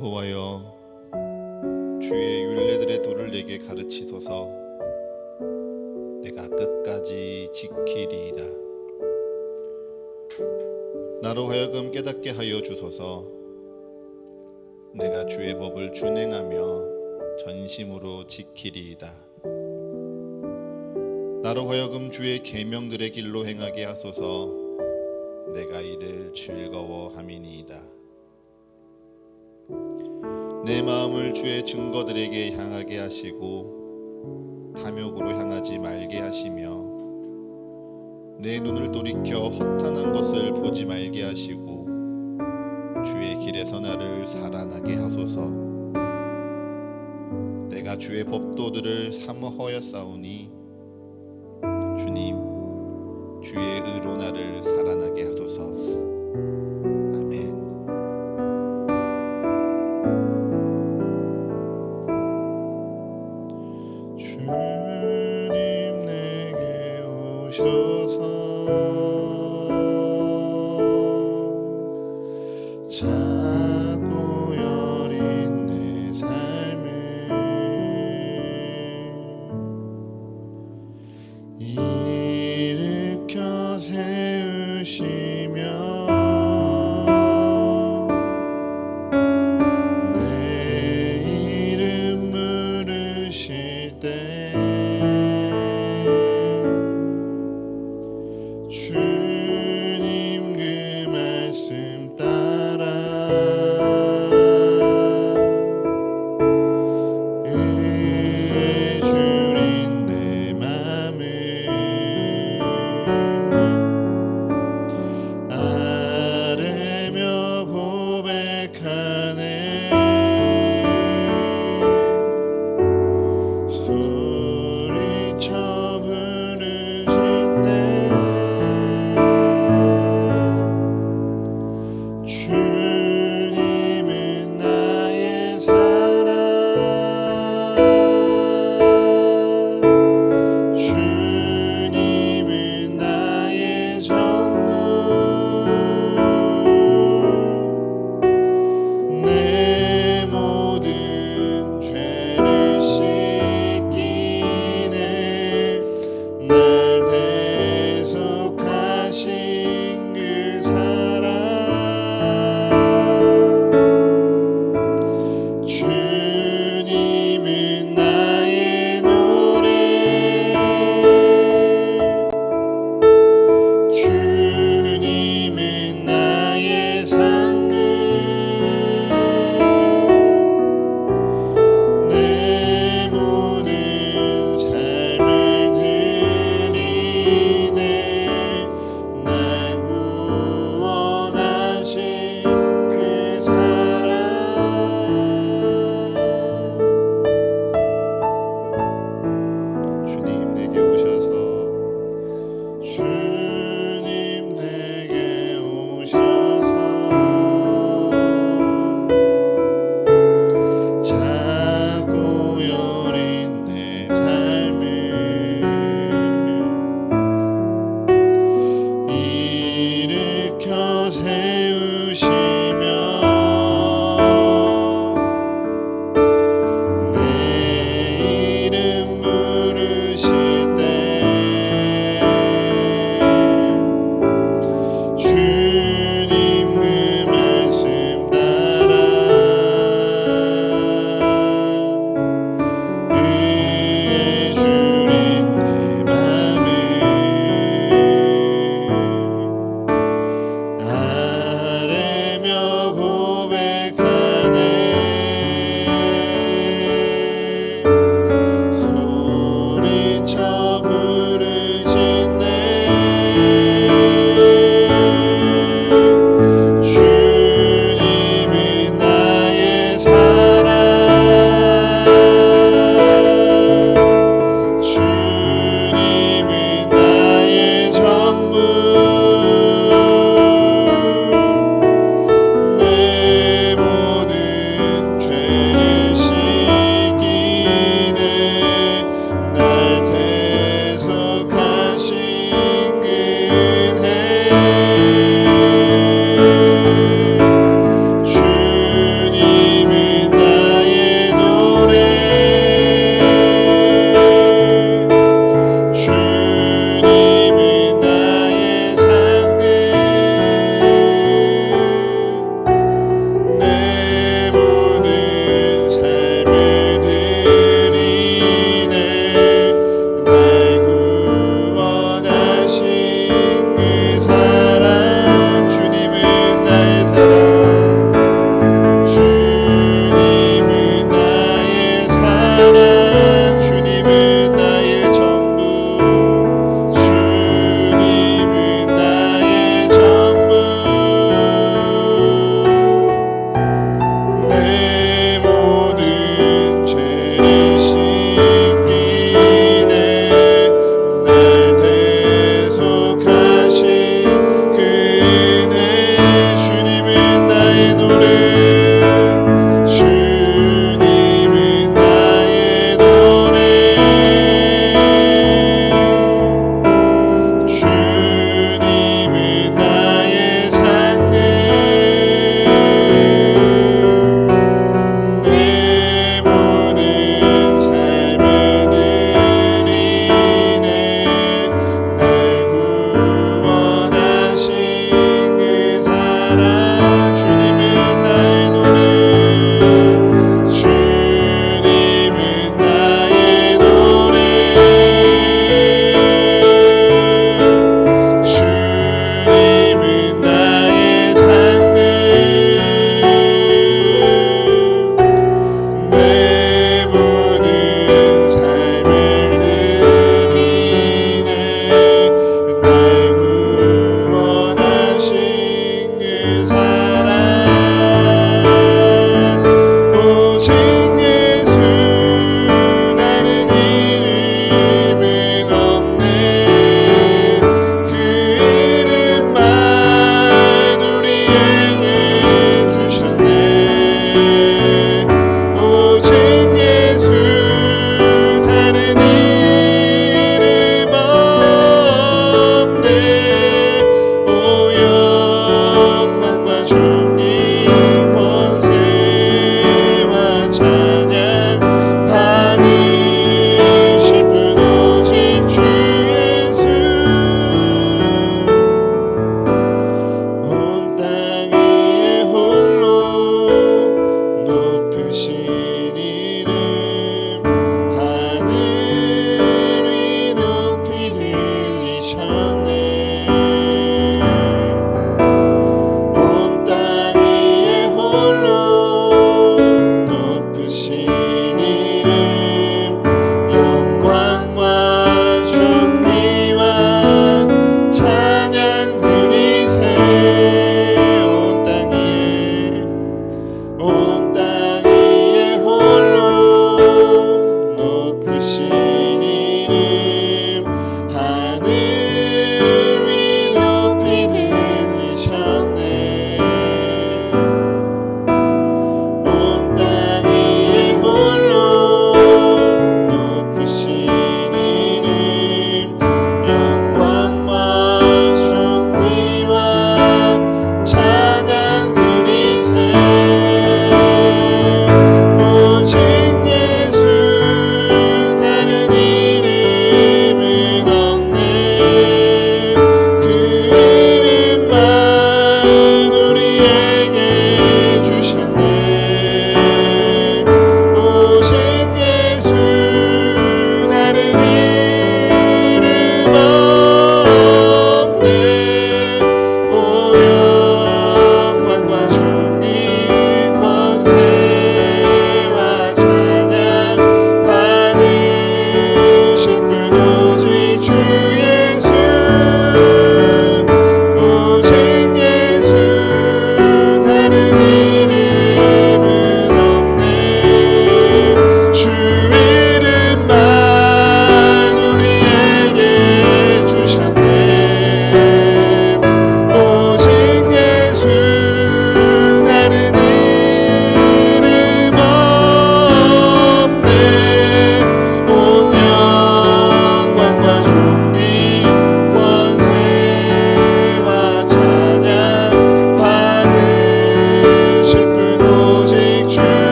여호와여, 주의 율례들의 도를 내게 가르치소서. 내가 끝까지 지키리이다. 나로 하여금 깨닫게 하여 주소서. 내가 주의 법을 준행하며 전심으로 지키리이다. 나로 하여금 주의 계명들의 길로 행하게 하소서. 내가 이를 즐거워함이니이다. 내 마음을 주의 증거들에게 향하게 하시고 탐욕으로 향하지 말게 하시며 내 눈을 돌이켜 허탄한 것을 보지 말게 하시고 주의 길에서 나를 살아나게 하소서. 내가 주의 법도들을 사모하였사오니 주님, 주의 의로 나를 살아나게 하소서. 아멘. 주님 내게 오셔서 작고 여린 내 삶을 일으켜 세우시며 내 이름 물으실 때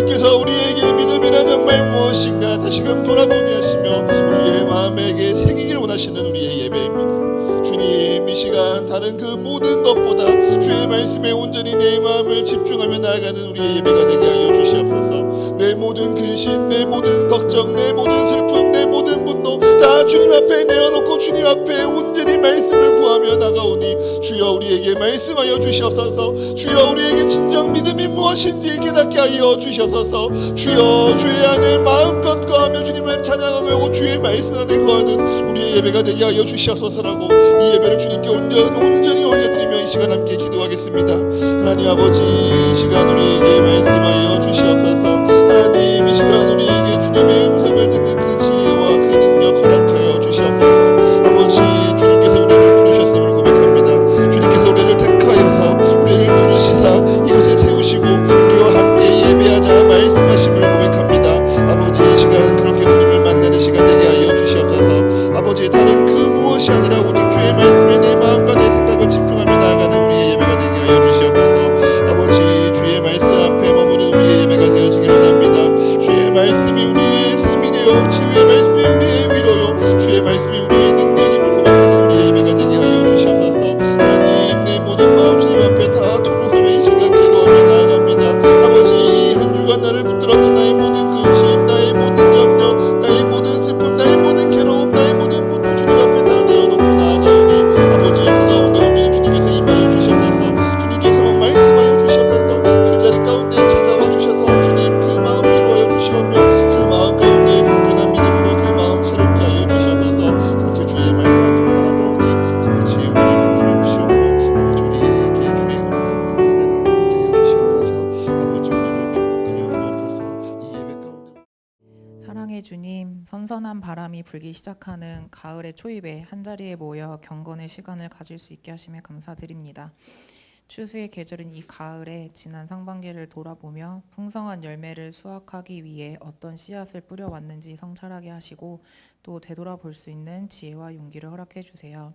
주님께서 우리에게 믿음이란 정말 무엇인가 다시금 돌아보게 하시며 우리의 마음에게 새기길 원하시는 우리의 예배입니다. 주님, 이 시간 다른 그 모든 것보다 주의 말씀에 온전히 내 마음을 집중하며 나아가는 우리의 예배가 되게 하여 주시옵소서. 내 모든 근심, 내 모든 걱정, 내 모든 슬픔, 내 모든 분노 다 주님 앞에 내어놓고 주님 앞에 온전히 말씀을 구하며 나가오니 주여 우리에게 말씀하여 주시옵소서. 주여 우리에게 진정 믿음이 무엇인지 깨닫게 하여 주시옵소서. 주여 주의 안에 마음껏 거하며 주님을 찬양하고 주의 말씀 안에 거하는 우리의 예배가 되게 하여 주시옵소서라고 이 예배를 주님께 온전히 올려드리며 이 시간 함께 기도하겠습니다. 하나님 아버지, 이 시간 우리에게 말씀하여 주시옵소서. 하나님, 이 시간 우리에게 주님의 음성을 듣는 그 지혜와 그 능력 허락하여 주시옵소서. 아버지, 주님께서 우리를 부르셨음을 고백합니다. 주님께서 우리를 택하여서 우리를 부르시사 이곳에 세우시고 우리와 함께 예배하자 말씀하심을 고백합니다. 아버지, 이 시간 그렇게 주님을 만나는 시간 되게 하여 주시옵소서. 아버지, 다른 그 무엇이 아니라 오직 주의 말씀에 내 마음과 내 생각을 집중하며 나아가는 우리의 예배가 되게 하여 주시옵소서. 아버지, 주의 말씀 앞에 머무는 우리의 예배가 되어지길 원합니다. 주의 말씀이 우리의 힘이 되어 주의 말씀이 우리의 위로요 주의 말씀이 우리의 능력임을 고백하는 우리의 예배가 되게 하여 주시옵소서. 하나님, 내 모든 마음 주님 앞에 다 토로하며 이 시간 기도하며 나아갑니다. 아버지, 이 한 주간 나를 붙들었던 나의 모든 근심, 나의 모든 염려, 나의 모든 슬픔, 나의 모든 괴로움, 나의 모든 분노 주님 앞에 다 내어놓고 나아가오니 아버지, 그 가운데 온전히 주님께서 임하여 주시옵소서. 주님께서 말씀하여 주시옵소서. 그 자리 가운데 찾아와 주셔서 주님 그 마음 위로하여 주시오며 그 마음 가운데 굳건한 믿음으로 그 마음 새롭게 하여 주시옵소서. 그렇게 주의 말씀 앞으로 나아가오니 아버지, 우리를 붙들어 주시옵고 아버지, 우리에게 주의 음성 듣는 날을 누리게 하여 주시옵소서. 아버지, 우리를 축복하여 주옵소서. 이 예배 가운데 사랑의 주님, 선선한 바람이 불기 시작하는 가을의 초입에 한자리에 모여 경건의 시간을 가질 수 있게 하심에 감사드립니다. 추수의 계절인 이 가을에 지난 상반기를 돌아보며 풍성한 열매를 수확하기 위해 어떤 씨앗을 뿌려왔는지 성찰하게 하시고 또 되돌아볼 수 있는 지혜와 용기를 허락해 주세요.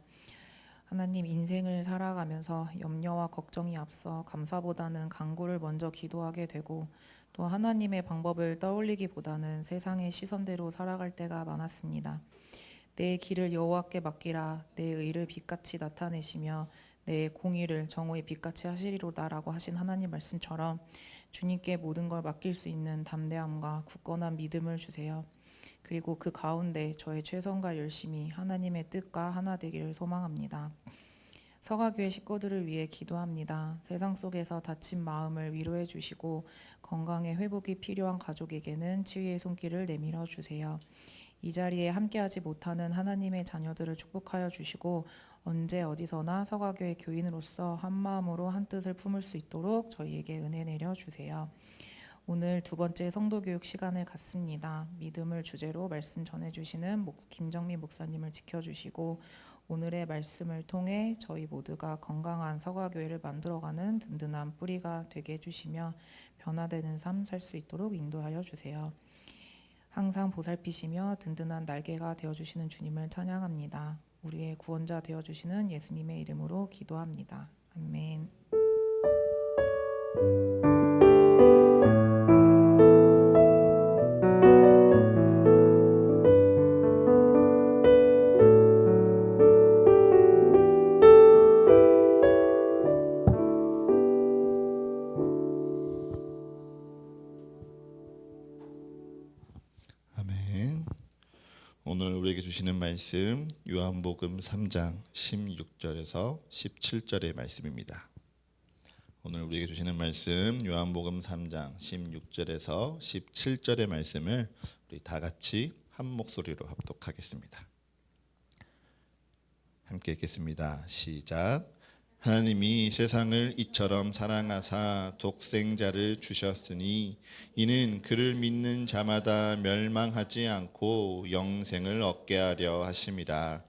하나님, 인생을 살아가면서 염려와 걱정이 앞서 감사보다는 간구를 먼저 기도하게 되고 또 하나님의 방법을 떠올리기보다는 세상의 시선대로 살아갈 때가 많았습니다. 내 길을 여호와께 맡기라. 내 의를 빛같이 나타내시며 내 공의를 정오의 빛같이 하시리로다라고 하신 하나님 말씀처럼 주님께 모든 걸 맡길 수 있는 담대함과 굳건한 믿음을 주세요. 그리고 그 가운데 저의 최선과 열심이 하나님의 뜻과 하나 되기를 소망합니다. 서가교회 식구들을 위해 기도합니다. 세상 속에서 다친 마음을 위로해 주시고 건강의 회복이 필요한 가족에게는 치유의 손길을 내밀어 주세요. 이 자리에 함께하지 못하는 하나님의 자녀들을 축복하여 주시고 언제 어디서나 서가교회 교인으로서 한 마음으로 한 뜻을 품을 수 있도록 저희에게 은혜 내려 주세요. 오늘 두 번째 성도교육 시간을 갖습니다. 믿음을 주제로 말씀 전해주시는 김정민 목사님을 지켜주시고 오늘의 말씀을 통해 저희 모두가 건강한 서가교회를 만들어가는 든든한 뿌리가 되게 해주시며 변화되는 삶 살 수 있도록 인도하여 주세요. 항상 보살피시며 든든한 날개가 되어주시는 주님을 찬양합니다. 우리의 구원자 되어주시는 예수님의 이름으로 기도합니다. 아멘. 아멘. 오늘 우리에게 주시는 말씀 요한복음 3장 16절에서 17절의 말씀입니다. 오늘 우리에게 주시는 말씀 요한복음 3장 16절에서 17절의 말씀을 우리 다 같이 한 목소리로 합독하겠습니다. 함께 읽겠습니다. 시작. 하나님이 세상을 이처럼 사랑하사 독생자를 주셨으니 이는 그를 믿는 자마다 멸망하지 않고 영생을 얻게 하려 하심이라.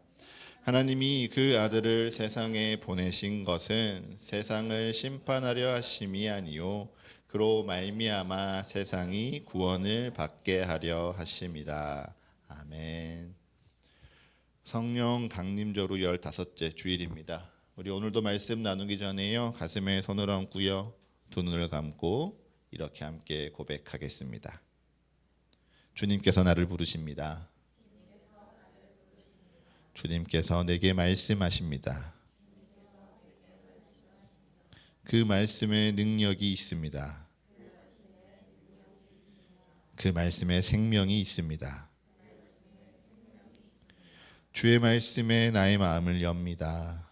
하나님이 그 아들을 세상에 보내신 것은 세상을 심판하려 하심이 아니요 그로 말미암아 세상이 구원을 받게 하려 하심이라. 아멘. 성령 강림절후 15째 주일입니다. 우리 오늘도 말씀 나누기 전에요 가슴에 손을 얹고요 두 눈을 감고 이렇게 함께 고백하겠습니다. 주님께서 나를 부르십니다. 주님께서 내게 말씀하십니다. 그 말씀에 능력이 있습니다. 그 말씀에 생명이 있습니다. 주의 말씀에 나의 마음을 엽니다.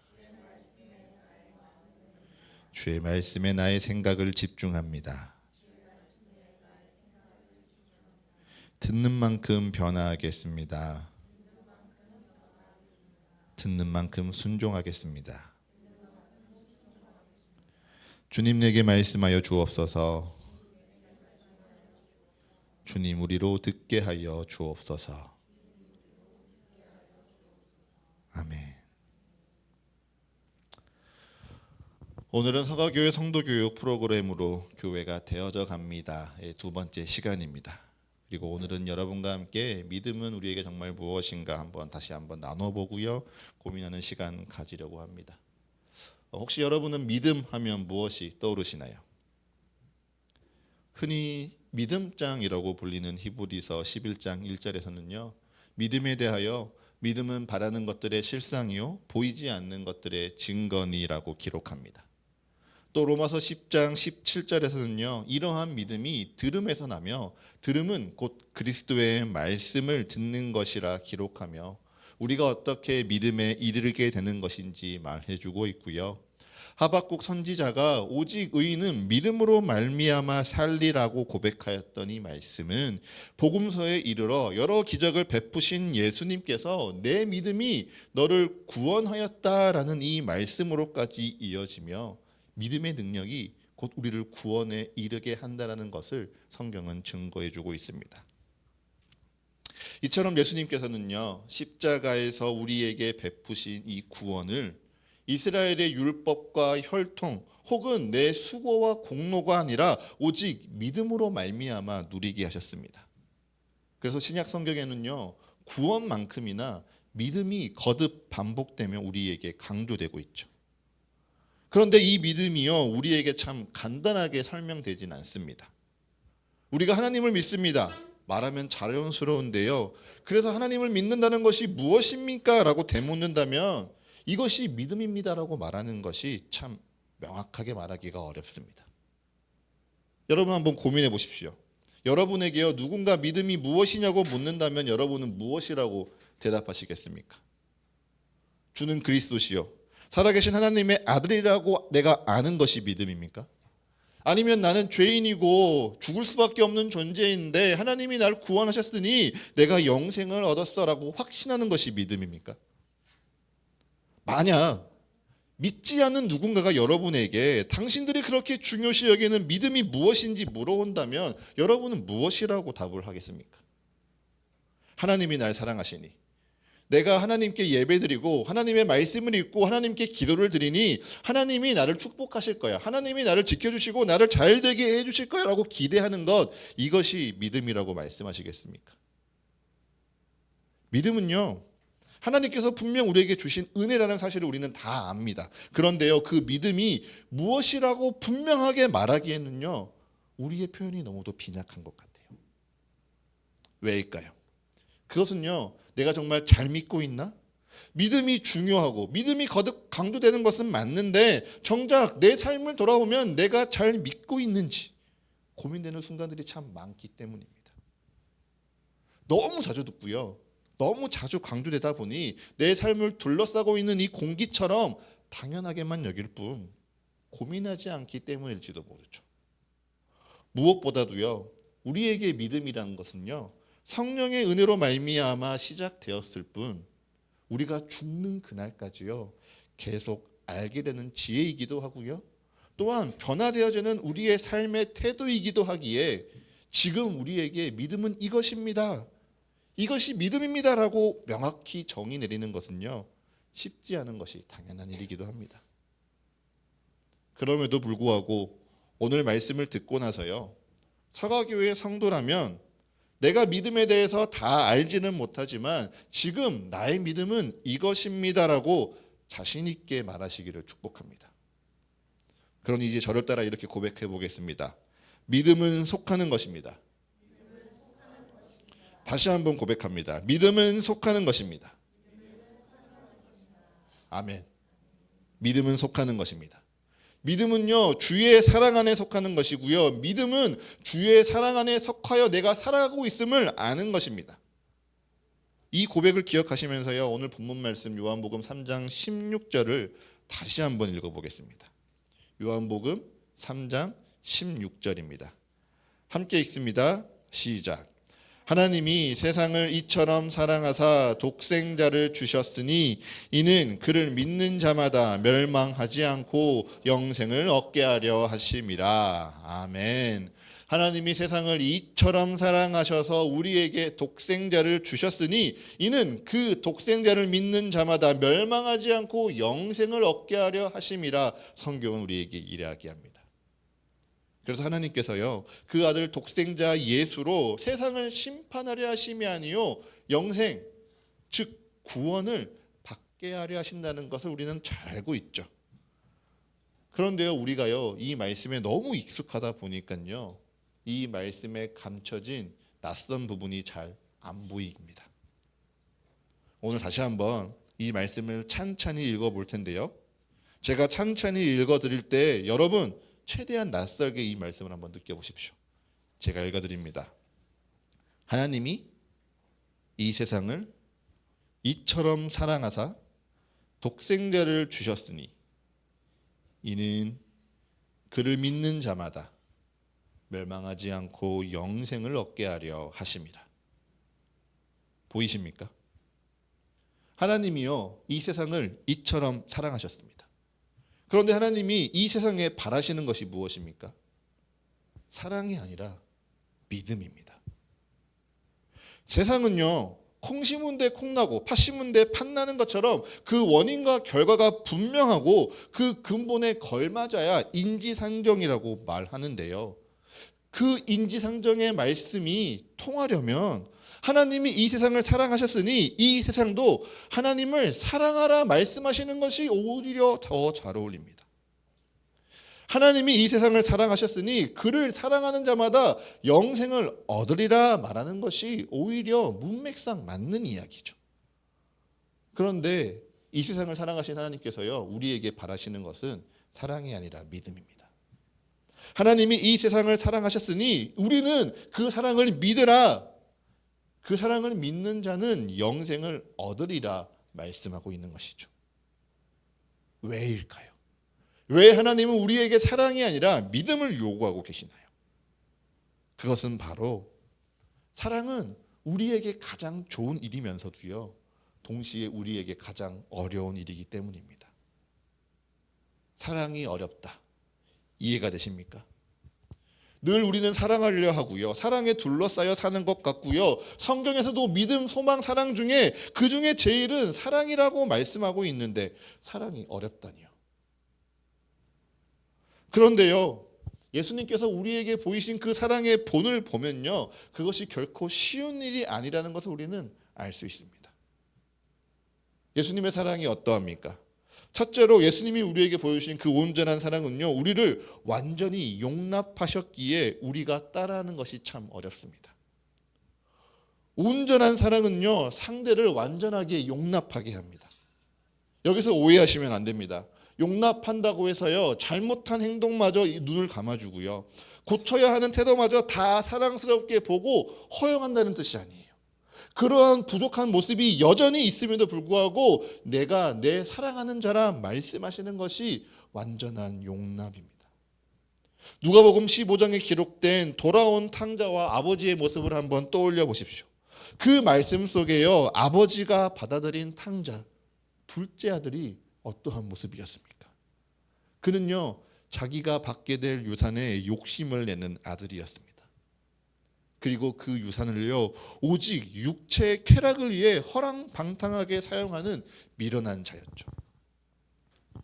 주의 말씀에 나의 생각을 집중합니다. 듣는 만큼 변화하겠습니다. 듣는 만큼 순종하겠습니다. 주님 내게 말씀하여 주옵소서. 주님 우리로 듣게 하여 주옵소서. 아멘. 오늘은 서가교회 성도교육 프로그램으로 교회가 되어져 갑니다의 두 번째 시간입니다. 그리고 오늘은 여러분과 함께 믿음은 우리에게 정말 무엇인가 다시 한번 나눠보고요, 고민하는 시간 가지려고 합니다. 혹시 여러분은 믿음 하면 무엇이 떠오르시나요? 흔히 믿음장이라고 불리는 히브리서 11장 1절에서는요, 믿음에 대하여 믿음은 바라는 것들의 실상이요 보이지 않는 것들의 증거니라고 기록합니다. 또 로마서 10장 17절에서는요, 이러한 믿음이 들음에서 나며 들음은 곧 그리스도의 말씀을 듣는 것이라 기록하며 우리가 어떻게 믿음에 이르게 되는 것인지 말해주고 있고요. 하박국 선지자가 오직 의인은 믿음으로 말미암아 살리라고 고백하였던 이 말씀은 복음서에 이르러 여러 기적을 베푸신 예수님께서 내 믿음이 너를 구원하였다라는 이 말씀으로까지 이어지며 믿음의 능력이 곧 우리를 구원에 이르게 한다는 것을 성경은 증거해주고 있습니다. 이처럼 예수님께서는요, 십자가에서 우리에게 베푸신 이 구원을 이스라엘의 율법과 혈통 혹은 내 수고와 공로가 아니라 오직 믿음으로 말미암아 누리게 하셨습니다. 그래서 신약 성경에는요, 구원만큼이나 믿음이 거듭 반복되며 우리에게 강조되고 있죠. 그런데 이 믿음이요, 우리에게 참 간단하게 설명되진 않습니다. 우리가 하나님을 믿습니다. 말하면 자연스러운데요, 그래서 하나님을 믿는다는 것이 무엇입니까? 라고 되묻는다면 이것이 믿음입니다라고 말하는 것이 참 명확하게 말하기가 어렵습니다. 여러분 한번 고민해 보십시오. 여러분에게요, 누군가 믿음이 무엇이냐고 묻는다면 여러분은 무엇이라고 대답하시겠습니까? 주는 그리스도시요 살아계신 하나님의 아들이라고 내가 아는 것이 믿음입니까? 아니면 나는 죄인이고 죽을 수밖에 없는 존재인데 하나님이 날 구원하셨으니 내가 영생을 얻었어라고 확신하는 것이 믿음입니까? 만약 믿지 않는 누군가가 여러분에게 당신들이 그렇게 중요시 여기는 믿음이 무엇인지 물어온다면 여러분은 무엇이라고 답을 하겠습니까? 하나님이 날 사랑하시니, 내가 하나님께 예배드리고 하나님의 말씀을 읽고 하나님께 기도를 드리니 하나님이 나를 축복하실 거야, 하나님이 나를 지켜주시고 나를 잘되게 해주실 거야 라고 기대하는 것, 이것이 믿음이라고 말씀하시겠습니까? 믿음은요, 하나님께서 분명 우리에게 주신 은혜라는 사실을 우리는 다 압니다. 그런데요, 그 믿음이 무엇이라고 분명하게 말하기에는요, 우리의 표현이 너무도 빈약한 것 같아요. 왜일까요? 그것은요, 내가 정말 잘 믿고 있나? 믿음이 중요하고 믿음이 거듭 강조되는 것은 맞는데 정작 내 삶을 돌아보면 내가 잘 믿고 있는지 고민되는 순간들이 참 많기 때문입니다. 너무 자주 듣고요, 너무 자주 강조되다 보니 내 삶을 둘러싸고 있는 이 공기처럼 당연하게만 여길 뿐 고민하지 않기 때문일지도 모르죠. 무엇보다도요, 우리에게 믿음이라는 것은요, 성령의 은혜로 말미암아 시작되었을 뿐 우리가 죽는 그날까지요 계속 알게 되는 지혜이기도 하고요, 또한 변화되어지는 우리의 삶의 태도이기도 하기에 지금 우리에게 믿음은 이것입니다, 이것이 믿음입니다라고 명확히 정의 내리는 것은요 쉽지 않은 것이 당연한 일이기도 합니다. 그럼에도 불구하고 오늘 말씀을 듣고 나서요, 서가교회 성도라면 내가 믿음에 대해서 다 알지는 못하지만 지금 나의 믿음은 이것입니다라고 자신 있게 말하시기를 축복합니다. 그러니 이제 저를 따라 이렇게 고백해 보겠습니다. 믿음은 속하는 것입니다. 다시 한번 고백합니다. 믿음은 속하는 것입니다. 아멘. 믿음은 속하는 것입니다. 믿음은요, 주의 사랑 안에 속하는 것이고요. 믿음은 주의 사랑 안에 속하여 내가 살아가고 있음을 아는 것입니다. 이 고백을 기억하시면서요, 오늘 본문 말씀 요한복음 3장 16절을 다시 한번 읽어보겠습니다. 요한복음 3장 16절입니다. 함께 읽습니다. 시작. 하나님이 세상을 이처럼 사랑하사 독생자를 주셨으니 이는 그를 믿는 자마다 멸망하지 않고 영생을 얻게 하려 하심이라. 아멘. 하나님이 세상을 이처럼 사랑하셔서 우리에게 독생자를 주셨으니 이는 그 독생자를 믿는 자마다 멸망하지 않고 영생을 얻게 하려 하심이라. 성경은 우리에게 이야기합니다. 그래서 하나님께서요, 그 아들 독생자 예수로 세상을 심판하려 하심이 아니요 영생, 즉 구원을 받게 하려 하신다는 것을 우리는 잘 알고 있죠. 그런데요, 우리가요 이 말씀에 너무 익숙하다 보니까요, 이 말씀에 감춰진 낯선 부분이 잘 안 보입니다. 오늘 다시 한번 이 말씀을 찬찬히 읽어볼 텐데요, 제가 찬찬히 읽어드릴 때 여러분 최대한 낯설게 이 말씀을 한번 느껴보십시오. 제가 읽어드립니다. 하나님이 이 세상을 이처럼 사랑하사 독생자를 주셨으니 이는 그를 믿는 자마다 멸망하지 않고 영생을 얻게 하려 하심이라. 보이십니까? 하나님이요 이 세상을 이처럼 사랑하셨습니다. 그런데 하나님이 이 세상에 바라시는 것이 무엇입니까? 사랑이 아니라 믿음입니다. 세상은요, 콩 심은 데 콩 나고 팥 심은 데 팥 나는 것처럼 그 원인과 결과가 분명하고 그 근본에 걸맞아야 인지상정이라고 말하는데요, 그 인지상정의 말씀이 통하려면 하나님이 이 세상을 사랑하셨으니 이 세상도 하나님을 사랑하라 말씀하시는 것이 오히려 더 잘 어울립니다. 하나님이 이 세상을 사랑하셨으니 그를 사랑하는 자마다 영생을 얻으리라 말하는 것이 오히려 문맥상 맞는 이야기죠. 그런데 이 세상을 사랑하신 하나님께서요, 우리에게 바라시는 것은 사랑이 아니라 믿음입니다. 하나님이 이 세상을 사랑하셨으니 우리는 그 사랑을 믿으라, 그 사랑을 믿는 자는 영생을 얻으리라 말씀하고 있는 것이죠. 왜일까요? 왜 하나님은 우리에게 사랑이 아니라 믿음을 요구하고 계시나요? 그것은 바로 사랑은 우리에게 가장 좋은 일이면서도요, 동시에 우리에게 가장 어려운 일이기 때문입니다. 사랑이 어렵다. 이해가 되십니까? 늘 우리는 사랑하려 하고요, 사랑에 둘러싸여 사는 것 같고요, 성경에서도 믿음, 소망, 사랑 중에 그 중에 제일은 사랑이라고 말씀하고 있는데 사랑이 어렵다니요. 그런데요, 예수님께서 우리에게 보이신 그 사랑의 본을 보면요, 그것이 결코 쉬운 일이 아니라는 것을 우리는 알 수 있습니다. 예수님의 사랑이 어떠합니까? 첫째로 예수님이 우리에게 보여주신 그 온전한 사랑은요, 우리를 완전히 용납하셨기에 우리가 따라하는 것이 참 어렵습니다. 온전한 사랑은요, 상대를 완전하게 용납하게 합니다. 여기서 오해하시면 안 됩니다. 용납한다고 해서요, 잘못한 행동마저 눈을 감아주고요, 고쳐야 하는 태도마저 다 사랑스럽게 보고 허용한다는 뜻이 아니에요. 그러한 부족한 모습이 여전히 있음에도 불구하고 내가 내 사랑하는 자라 말씀하시는 것이 완전한 용납입니다. 누가복음 15장에 기록된 돌아온 탕자와 아버지의 모습을 한번 떠올려 보십시오. 그 말씀 속에요, 아버지가 받아들인 탕자, 둘째 아들이 어떠한 모습이었습니까? 그는요, 자기가 받게 될 유산에 욕심을 내는 아들이었습니다. 그리고 그 유산을요, 오직 육체의 쾌락을 위해 허랑방탕하게 사용하는 미련한 자였죠.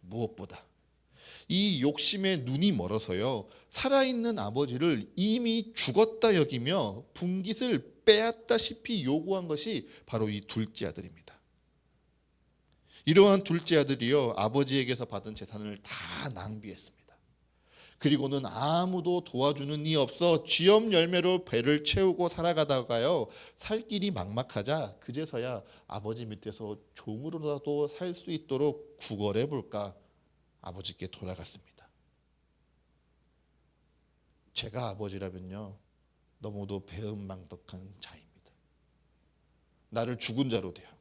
무엇보다 이 욕심에 눈이 멀어서요, 살아있는 아버지를 이미 죽었다 여기며 분깃을 빼앗다시피 요구한 것이 바로 이 둘째 아들입니다. 이러한 둘째 아들이요, 아버지에게서 받은 재산을 다 낭비했습니다. 그리고는 아무도 도와주는 이 없어 쥐염 열매로 배를 채우고 살아가다가요, 살 길이 막막하자 그제서야 아버지 밑에서 종으로라도 살 수 있도록 구걸해 볼까 아버지께 돌아갔습니다. 제가 아버지라면요, 너무도 배은망덕한 자입니다. 나를 죽은 자로 대하고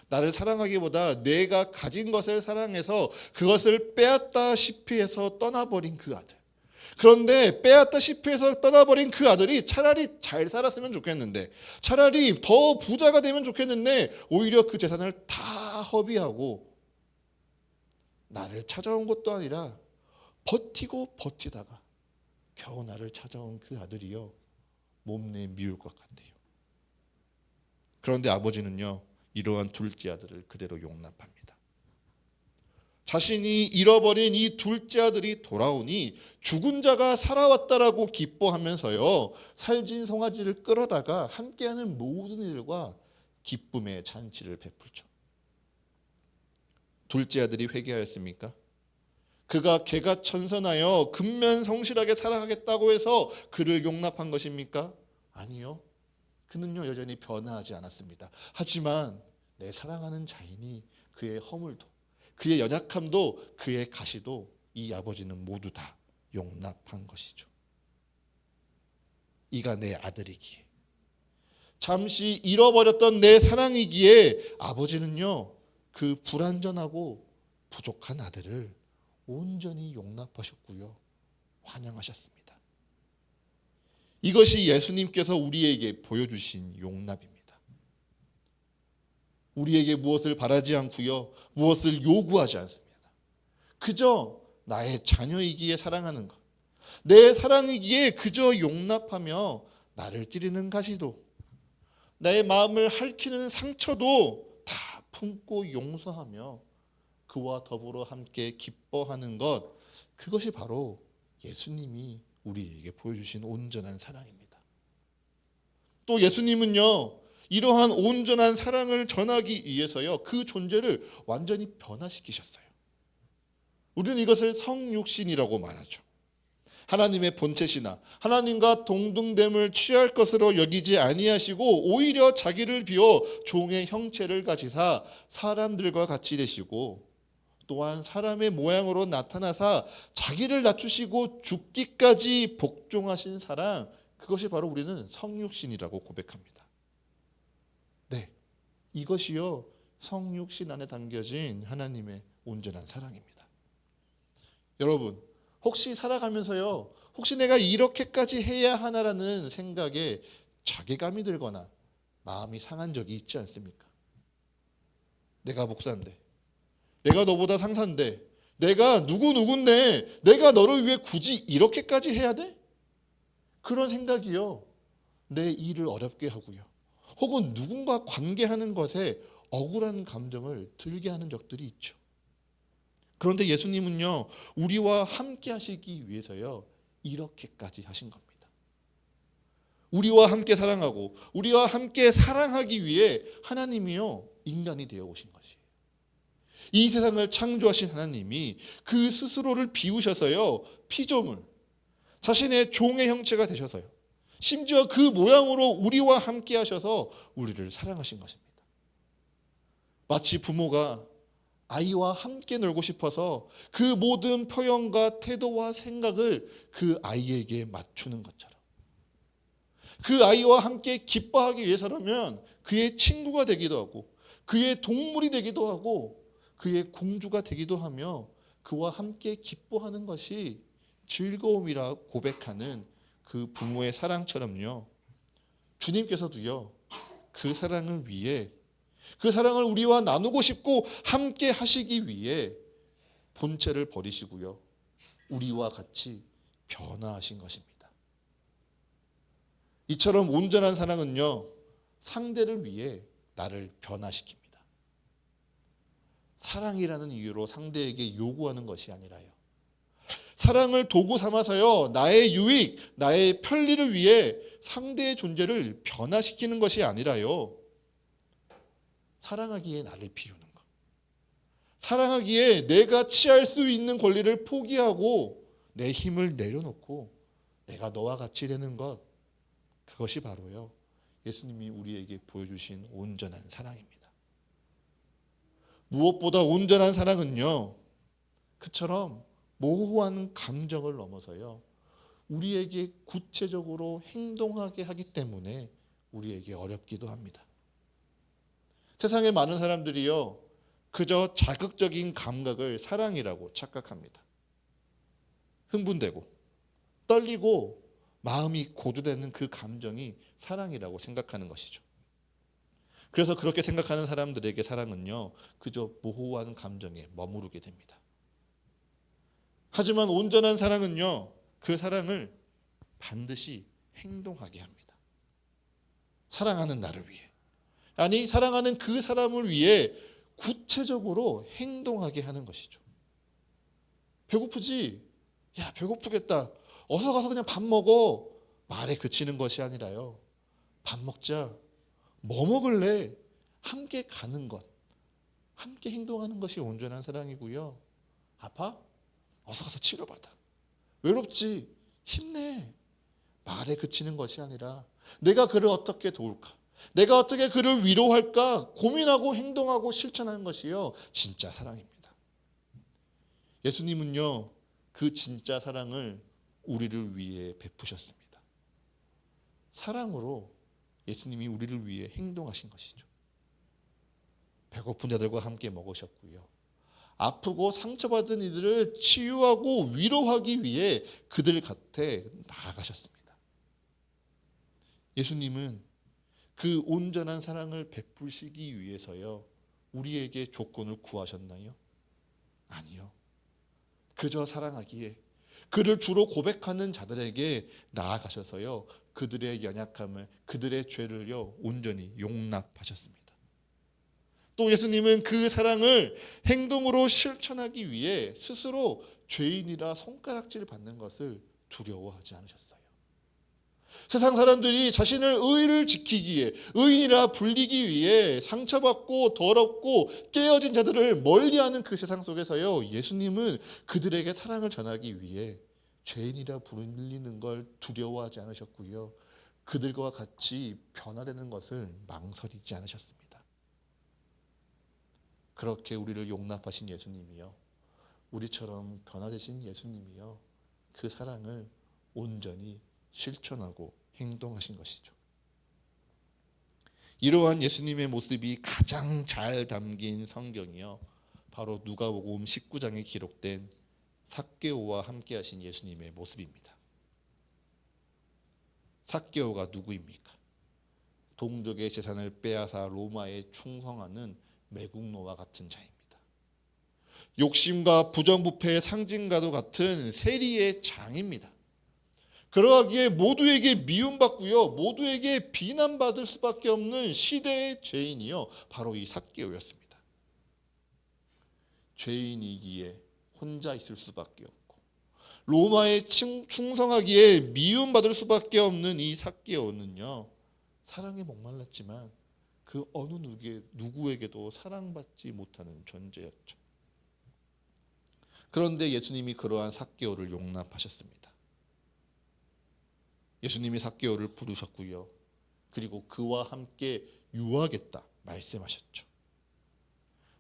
나를 사랑하기보다 내가 가진 것을 사랑해서 그것을 빼앗다시피 해서 떠나버린 그 아들. 그런데 빼앗다시피 해서 떠나버린 그 아들이 차라리 잘 살았으면 좋겠는데, 차라리 더 부자가 되면 좋겠는데, 오히려 그 재산을 다 허비하고 나를 찾아온 것도 아니라 버티고 버티다가 겨우 나를 찾아온 그 아들이요, 몸내 미울 것 같아요. 그런데 아버지는요, 이러한 둘째 아들을 그대로 용납합니다. 자신이 잃어버린 이 둘째 아들이 돌아오니 죽은 자가 살아왔다라고 기뻐하면서요, 살진 송아지를 끌어다가 함께하는 모든 일과 기쁨의 잔치를 베풀죠. 둘째 아들이 회개하였습니까? 그가 개가천선하여 근면성실하게 살아가겠다고 해서 그를 용납한 것입니까? 아니요. 그는요, 여전히 변화하지 않았습니다. 하지만 내 사랑하는 자인이 그의 허물도, 그의 연약함도, 그의 가시도 이 아버지는 모두 다 용납한 것이죠. 이가 내 아들이기에, 잠시 잃어버렸던 내 사랑이기에 아버지는요, 그 불완전하고 부족한 아들을 온전히 용납하셨고요, 환영하셨습니다. 이것이 예수님께서 우리에게 보여주신 용납입니다. 우리에게 무엇을 바라지 않고요, 무엇을 요구하지 않습니다. 그저 나의 자녀이기에 사랑하는 것, 내 사랑이기에 그저 용납하며 나를 찌르는 가시도, 나의 마음을 핥히는 상처도 다 품고 용서하며 그와 더불어 함께 기뻐하는 것, 그것이 바로 예수님이 우리에게 보여주신 온전한 사랑입니다. 또 예수님은요, 이러한 온전한 사랑을 전하기 위해서요, 그 존재를 완전히 변화시키셨어요. 우리는 이것을 성육신이라고 말하죠. 하나님의 본체시나 하나님과 동등됨을 취할 것으로 여기지 아니하시고 오히려 자기를 비워 종의 형체를 가지사 사람들과 같이 되시고, 또한 사람의 모양으로 나타나사 자기를 낮추시고 죽기까지 복종하신 사랑, 그것이 바로 우리는 성육신이라고 고백합니다. 네, 이것이요, 성육신 안에 담겨진 하나님의 온전한 사랑입니다. 여러분, 혹시 살아가면서요, 혹시 내가 이렇게까지 해야 하나라는 생각에 자괴감이 들거나 마음이 상한 적이 있지 않습니까? 내가 목사인데, 내가 너보다 상사인데, 내가 누군데 내가 너를 위해 굳이 이렇게까지 해야 돼? 그런 생각이요, 내 일을 어렵게 하고요, 혹은 누군가 관계하는 것에 억울한 감정을 들게 하는 적들이 있죠. 그런데 예수님은요, 우리와 함께 하시기 위해서요, 이렇게까지 하신 겁니다. 우리와 함께 사랑하고 우리와 함께 사랑하기 위해 하나님이요, 인간이 되어 오신 것이에요. 이 세상을 창조하신 하나님이 그 스스로를 비우셔서요, 피조물, 자신의 종의 형체가 되셔서요, 심지어 그 모양으로 우리와 함께 하셔서 우리를 사랑하신 것입니다. 마치 부모가 아이와 함께 놀고 싶어서 그 모든 표현과 태도와 생각을 그 아이에게 맞추는 것처럼, 그 아이와 함께 기뻐하기 위해서라면 그의 친구가 되기도 하고 그의 동물이 되기도 하고 그의 공주가 되기도 하며 그와 함께 기뻐하는 것이 즐거움이라 고백하는 그 부모의 사랑처럼요, 주님께서도요, 그 사랑을 위해, 그 사랑을 우리와 나누고 싶고 함께 하시기 위해 본체를 버리시고요, 우리와 같이 변화하신 것입니다. 이처럼 온전한 사랑은요, 상대를 위해 나를 변화시킵니다. 사랑이라는 이유로 상대에게 요구하는 것이 아니라요, 사랑을 도구 삼아서요, 나의 유익, 나의 편리를 위해 상대의 존재를 변화시키는 것이 아니라요, 사랑하기에 나를 비우는 것, 사랑하기에 내가 취할 수 있는 권리를 포기하고 내 힘을 내려놓고 내가 너와 같이 되는 것, 그것이 바로요 예수님이 우리에게 보여주신 온전한 사랑입니다. 무엇보다 온전한 사랑은요 그처럼 모호한 감정을 넘어서요 우리에게 구체적으로 행동하게 하기 때문에 우리에게 어렵기도 합니다. 세상에 많은 사람들이요 그저 자극적인 감각을 사랑이라고 착각합니다. 흥분되고 떨리고 마음이 고조되는 그 감정이 사랑이라고 생각하는 것이죠. 그래서 그렇게 생각하는 사람들에게 사랑은요 그저 모호한 감정에 머무르게 됩니다. 하지만 온전한 사랑은요 그 사랑을 반드시 행동하게 합니다. 사랑하는 나를 위해, 아니 사랑하는 그 사람을 위해 구체적으로 행동하게 하는 것이죠. 배고프지? 야 배고프겠다. 어서 가서 그냥 밥 먹어. 말에 그치는 것이 아니라요. 밥 먹자. 뭐 먹을래? 함께 가는 것. 함께 행동하는 것이 온전한 사랑이고요. 아파? 어서 가서 치료받아. 외롭지? 힘내. 말에 그치는 것이 아니라 내가 그를 어떻게 도울까? 내가 어떻게 그를 위로할까? 고민하고 행동하고 실천하는 것이요. 진짜 사랑입니다. 예수님은요. 그 진짜 사랑을 우리를 위해 베푸셨습니다. 사랑으로 예수님이 우리를 위해 행동하신 것이죠. 배고픈 자들과 함께 먹으셨고요. 아프고 상처받은 이들을 치유하고 위로하기 위해 그들 곁에 나아가셨습니다. 예수님은 그 온전한 사랑을 베푸시기 위해서요. 우리에게 조건을 구하셨나요? 아니요. 그저 사랑하기에 그를 주로 고백하는 자들에게 나아가셔서요. 그들의 연약함을, 그들의 죄를요. 온전히 용납하셨습니다. 또 예수님은 그 사랑을 행동으로 실천하기 위해 스스로 죄인이라 손가락질 받는 것을 두려워하지 않으셨어요. 세상 사람들이 자신을 의를 지키기에, 의인이라 불리기 위해 상처받고 더럽고 깨어진 자들을 멀리하는 그 세상 속에서요. 예수님은 그들에게 사랑을 전하기 위해 죄인이라 불리는 걸 두려워하지 않으셨고요. 그들과 같이 변화되는 것을 망설이지 않으셨습니다. 그렇게 우리를 용납하신 예수님이요. 우리처럼 변화되신 예수님이요. 그 사랑을 온전히 실천하고 행동하신 것이죠. 이러한 예수님의 모습이 가장 잘 담긴 성경이요. 바로 누가복음 19장에 기록된 삭개오와 함께 하신 예수님의 모습입니다. 삭개오가 누구입니까? 동족의 재산을 빼앗아 로마에 충성하는 매국노와 같은 자입니다. 욕심과 부정부패의 상징과도 같은 세리의 장입니다. 그러하기에 모두에게 미움받고요, 모두에게 비난받을 수밖에 없는 시대의 죄인이요, 바로 이 삭개오였습니다. 죄인이기에 혼자 있을 수밖에 없고 로마에 충성하기에 미움받을 수밖에 없는 이 삭개오는요, 사랑에 목말랐지만 그 어느 누구에게도 사랑받지 못하는 존재였죠. 그런데 예수님이 그러한 삭개오를 용납하셨습니다. 예수님이 삭개오를 부르셨고요. 그리고 그와 함께 유하겠다 말씀하셨죠.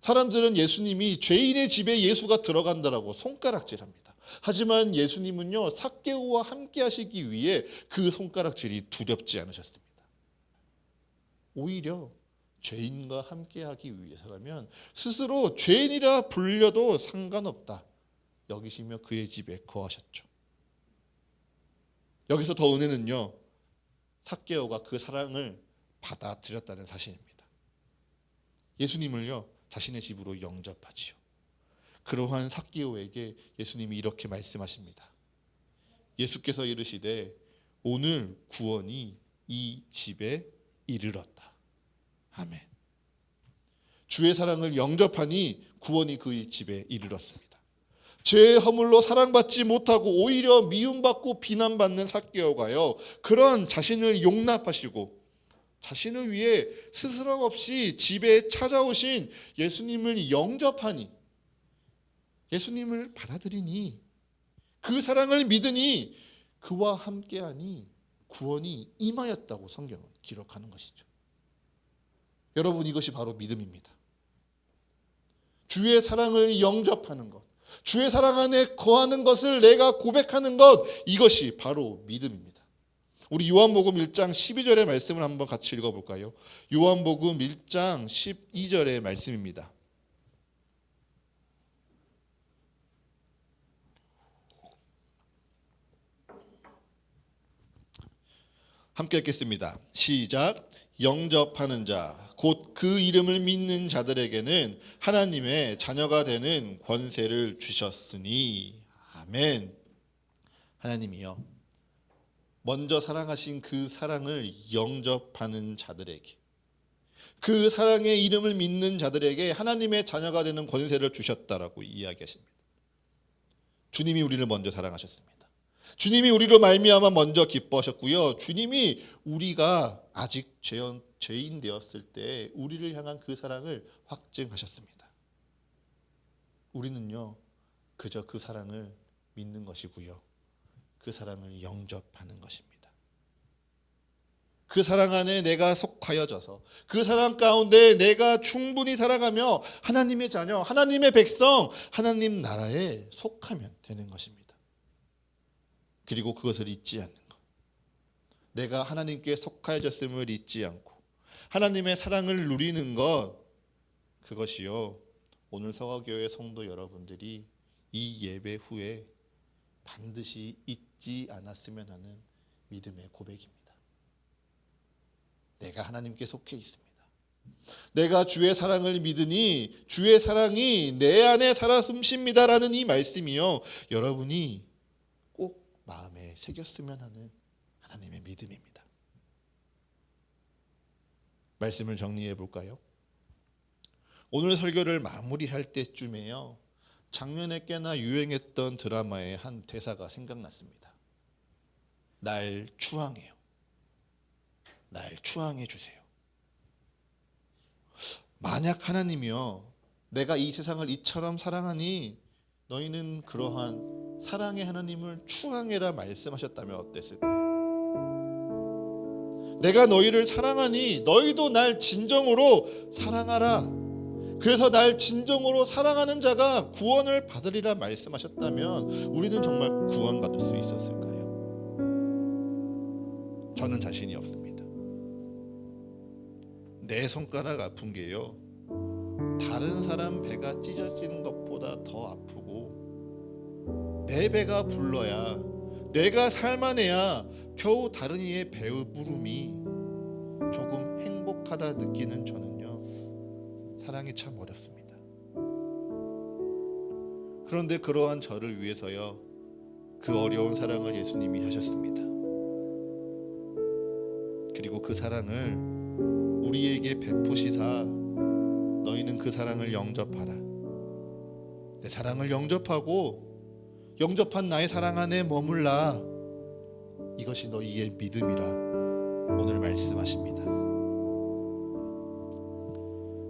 사람들은 예수님이 죄인의 집에 예수가 들어간다라고 손가락질합니다. 하지만 예수님은요, 삭개오와 함께 하시기 위해 그 손가락질이 두렵지 않으셨습니다. 오히려 죄인과 함께하기 위해서라면 스스로 죄인이라 불려도 상관없다 여기시며 그의 집에 거하셨죠. 여기서 더 은혜는요, 삭개오가 그 사랑을 받아들였다는 사실입니다. 예수님을요, 자신의 집으로 영접하지요. 그러한 삭개오에게 예수님이 이렇게 말씀하십니다. 예수께서 이르시되 오늘 구원이 이 집에 이르렀다. 아멘. 주의 사랑을 영접하니 구원이 그의 집에 이르렀습니다. 죄의 허물로 사랑받지 못하고 오히려 미움받고 비난받는 삭개오가요, 그런 자신을 용납하시고 자신을 위해 스스럼 없이 집에 찾아오신 예수님을 영접하니, 예수님을 받아들이니 그 사랑을 믿으니 그와 함께하니 구원이 임하였다고 성경은 기록하는 것이죠. 여러분, 이것이 바로 믿음입니다. 주의 사랑을 영접하는 것, 주의 사랑 안에 거하는 것을 내가 고백하는 것, 이것이 바로 믿음입니다. 우리 요한복음 1장 12절의 말씀을 한번 같이 읽어볼까요? 요한복음 1장 12절의 말씀입니다. 함께 읽겠습니다. 시작. 영접하는 자, 곧 그 이름을 믿는 자들에게는 하나님의 자녀가 되는 권세를 주셨으니. 아멘. 하나님이요, 먼저 사랑하신 그 사랑을 영접하는 자들에게, 그 사랑의 이름을 믿는 자들에게 하나님의 자녀가 되는 권세를 주셨다라고 이야기하십니다. 주님이 우리를 먼저 사랑하셨습니다. 주님이 우리로 말미암아 먼저 기뻐하셨고요. 주님이 우리가 아직 죄인 되었을 때 우리를 향한 그 사랑을 확증하셨습니다. 우리는요, 그저 그 사랑을 믿는 것이고요, 그 사랑을 영접하는 것입니다. 그 사랑 안에 내가 속하여져서 그 사랑 가운데 내가 충분히 살아가며 하나님의 자녀, 하나님의 백성, 하나님 나라에 속하면 되는 것입니다. 그리고 그것을 잊지 않는 것, 내가 하나님께 속하여졌음을 잊지 않고 하나님의 사랑을 누리는 것, 그것이요, 오늘 서가교회 성도 여러분들이 이 예배 후에 반드시 잊지 않았으면 하는 믿음의 고백입니다. 내가 하나님께 속해 있습니다. 내가 주의 사랑을 믿으니 주의 사랑이 내 안에 살아 숨쉽니다라는 이 말씀이요, 여러분이 꼭 마음에 새겼으면 하는 하나님의 믿음입니다. 말씀을 정리해 볼까요? 오늘 설교를 마무리할 때쯤에요, 작년에 꽤나 유행했던 드라마의 한 대사가 생각났습니다. 날 추앙해요. 날 추앙해 주세요. 만약 하나님이요, 내가 이 세상을 이처럼 사랑하니 너희는 그러한 사랑의 하나님을 추앙해라 말씀하셨다면 어땠을까요? 내가 너희를 사랑하니 너희도 날 진정으로 사랑하라, 그래서 날 진정으로 사랑하는 자가 구원을 받으리라 말씀하셨다면 우리는 정말 구원받을 수 있었을까요? 저는 자신이 없습니다. 내 손가락 아픈 게요, 다른 사람 배가 찢어지는 것보다 더 아프고, 내 배가 불러야, 내가 살만해야 겨우 다른 이의 배의 부름이 조금 행복하다 느끼는 저는요, 사랑이 참 어렵습니다. 그런데 그러한 저를 위해서요, 그 어려운 사랑을 예수님이 하셨습니다. 그리고 그 사랑을 우리에게 베푸시사 너희는 그 사랑을 영접하라. 내 사랑을 영접하고 영접한 나의 사랑 안에 머물라. 이것이 너희의 믿음이라 오늘 말씀하십니다.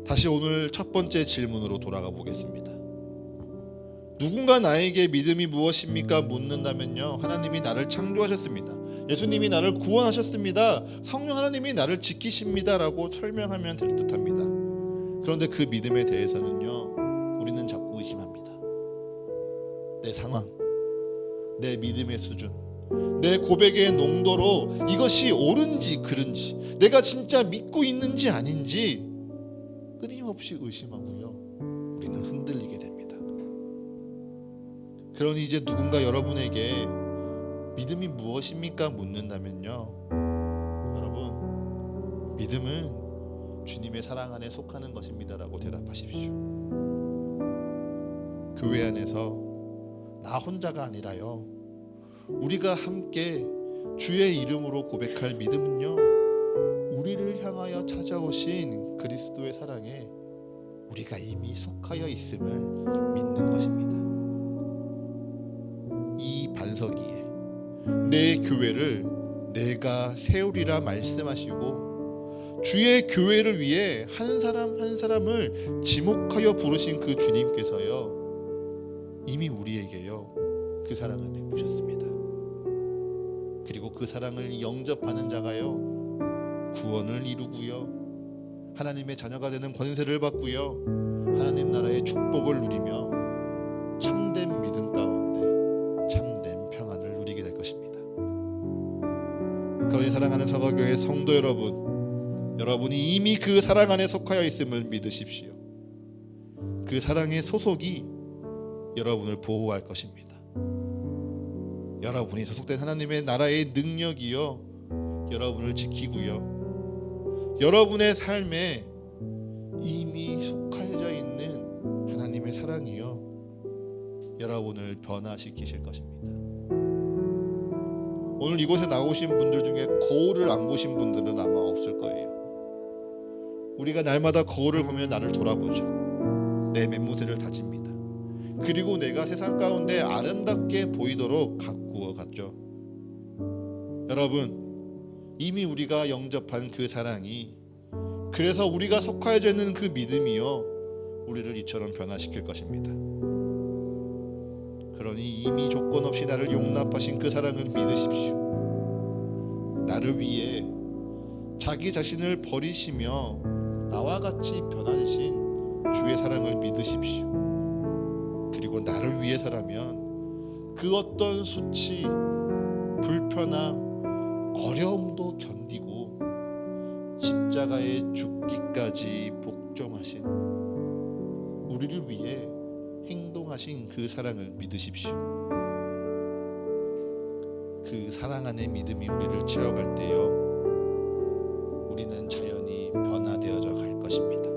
다시 오늘 첫 번째 질문으로 돌아가 보겠습니다. 누군가 나에게 믿음이 무엇입니까? 묻는다면요, 하나님이 나를 창조하셨습니다. 예수님이 나를 구원하셨습니다. 성령 하나님이 나를 지키십니다 라고 설명하면 될 듯합니다. 그런데 그 믿음에 대해서는요, 우리는 자꾸 의심합니다. 내 상황, 내 믿음의 수준, 내 고백의 농도로 이것이 옳은지 그른지, 내가 진짜 믿고 있는지 아닌지 끊임없이 의심하고요, 우리는 흔들리게 됩니다. 그러니 이제 누군가 여러분에게 믿음이 무엇입니까? 묻는다면요, 여러분, 믿음은 주님의 사랑 안에 속하는 것입니다라고 대답하십시오. 교회 안에서 나 혼자가 아니라요, 우리가 함께 주의 이름으로 고백할 믿음은요, 우리를 향하여 찾아오신 그리스도의 사랑에 우리가 이미 속하여 있음을 믿는 것입니다. 이 반석이에 내 교회를 내가 세우리라 말씀하시고 주의 교회를 위해 한 사람 한 사람을 지목하여 부르신 그 주님께서요, 이미 우리에게요 그 사랑을 베푸셨습니다. 그리고 그 사랑을 영접하는 자가요 구원을 이루고요 하나님의 자녀가 되는 권세를 받고요 하나님 나라의 축복을 누리며 참된 믿음 가운데 참된 평안을 누리게 될 것입니다. 그러니 사랑하는 사과교회 성도 여러분, 여러분이 이미 그 사랑 안에 속하여 있음을 믿으십시오. 그 사랑의 소속이 여러분을 보호할 것입니다. 여러분이 소속된 하나님의 나라의 능력이요 여러분을 지키고요 여러분의 삶에 이미 속하여 있는 하나님의 사랑이요 여러분을 변화시키실 것입니다. 오늘 이곳에 나오신 분들 중에 거울을 안 보신 분들은 아마 없을 거예요. 우리가 날마다 거울을 보며 나를 돌아보죠. 내 맹모세를 다집니다. 그리고 내가 세상 가운데 아름답게 보이도록 가꾸어 갔죠. 여러분, 이미 우리가 영접한 그 사랑이, 그래서 우리가 속하여져 있는 그 믿음이요 우리를 이처럼 변화시킬 것입니다. 그러니 이미 조건 없이 나를 용납하신 그 사랑을 믿으십시오. 나를 위해 자기 자신을 버리시며 나와 같이 변화되신 주의 사랑을 믿으십시오. 그리고 나를 위해서라면 그 어떤 수치, 불편함, 어려움도 견디고 십자가에 죽기까지 복종하신, 우리를 위해 행동하신 그 사랑을 믿으십시오. 그 사랑 안의 믿음이 우리를 채워갈 때요 우리는 자연히 변화되어져 갈 것입니다.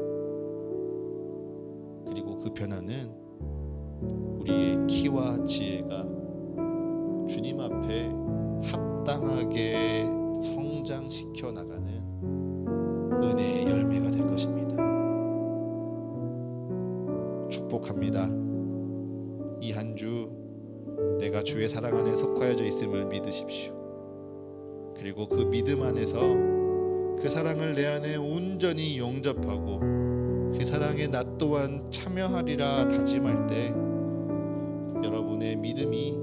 그리고 그 변화는 우리의 키와 지혜가 주님 앞에 합당하게 성장시켜 나가는 은혜의 열매가 될 것입니다. 축복합니다. 이 한 주 내가 주의 사랑 안에 속하여져 있음을 믿으십시오. 그리고 그 믿음 안에서 그 사랑을 내 안에 온전히 영접하고 그 사랑에 나 또한 참여하리라 다짐할 때 여러분의 믿음이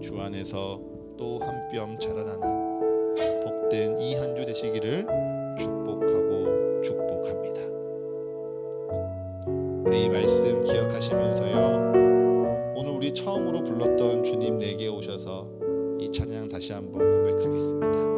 주 안에서 또 한 뼘 자라나는 복된 이 한 주 되시기를 축복하고 축복합니다. 우리 이 말씀 기억하시면서요 오늘 우리 처음으로 불렀던 주님 내게 오셔서 이 찬양 다시 한번 고백하겠습니다.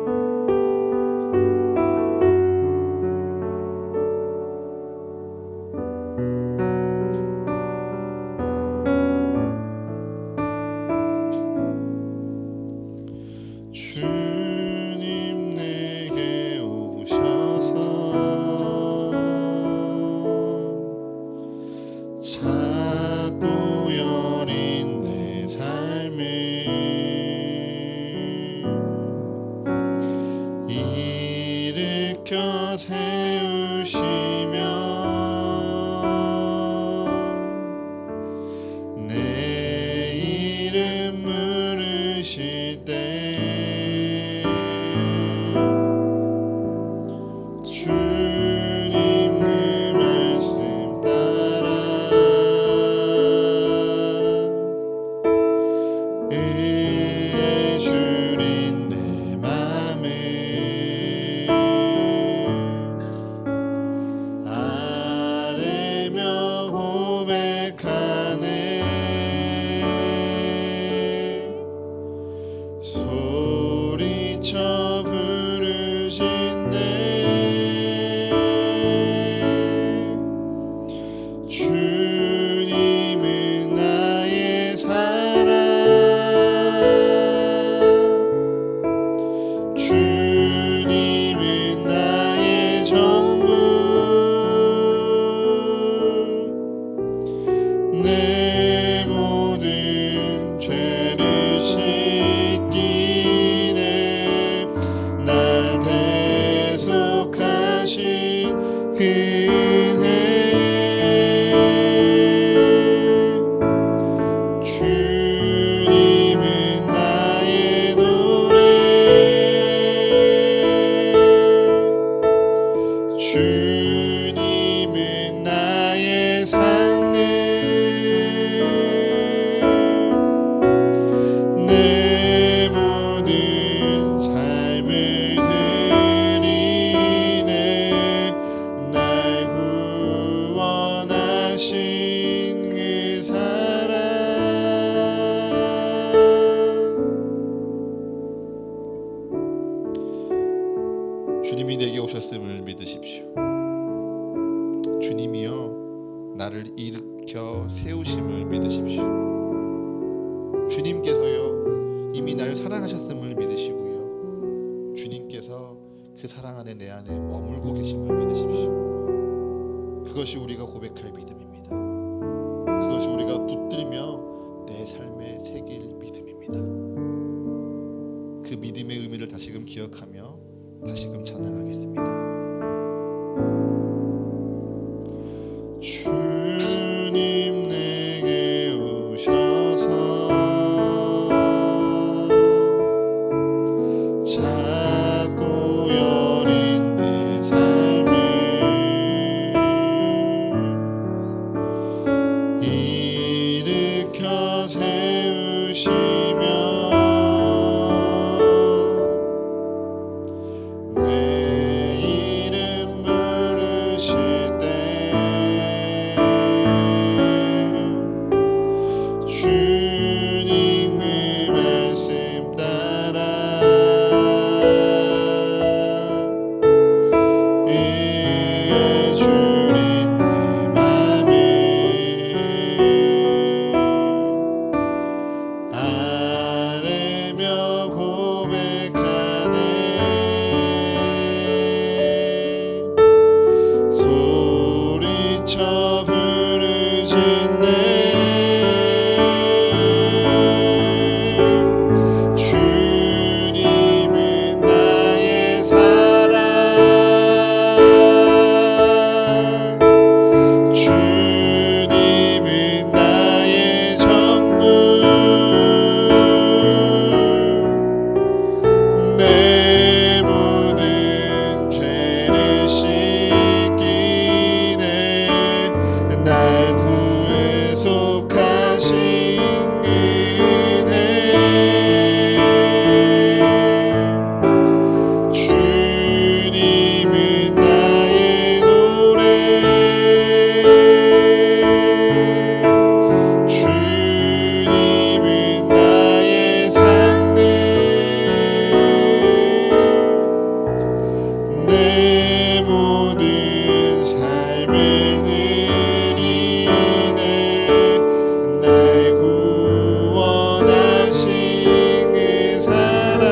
주님 내게 오셔서 작고 여린 내 삶을 일으켜 세우시며 내 이름 물으실 때 주님 그 말씀 따라 의에 주린 내 맘을 아뢰며 고백하네. 소리쳐 부르신네. 주님은 나의 사랑, 주님은 나의 전부, 내 모든 죄를 씻기네. 날 대속하신 그 은혜. 주님은 나의 노래, 주님은 나의 삶을 오셨음을 믿으십시오. 주님이여 나를 일으켜 세우심을 믿으십시오. 주님께서요 이미 날 사랑하셨음을 믿으시고요, 주님께서 그 사랑 안에 내 안에 머물고 계심을 믿으십시오. 그것이 우리가 고백할 믿음입니다. 그것이 우리가 붙들며 내 삶에 새길 믿음입니다. 그 믿음의 의미를 다시금 기억하며 다시금 찬양하겠습니다. 주님 내게 오셔서 작고 여린 내 삶을 일으켜 세우시며 내 이름 부르실 때 주님의 말씀 따라 의에 주린 내 맘을 아뢰며 고백하네. 소리쳐 부르짖네. 주님은 나의 사랑, 주님은 나의 전부, 내 모든 죄를 씻기네. 날 구해 속하신 은혜, 주님은 나의 노래, 주님은 나의 상급, 내 모든 삶을 누리네. 날 구원하신 그 사랑,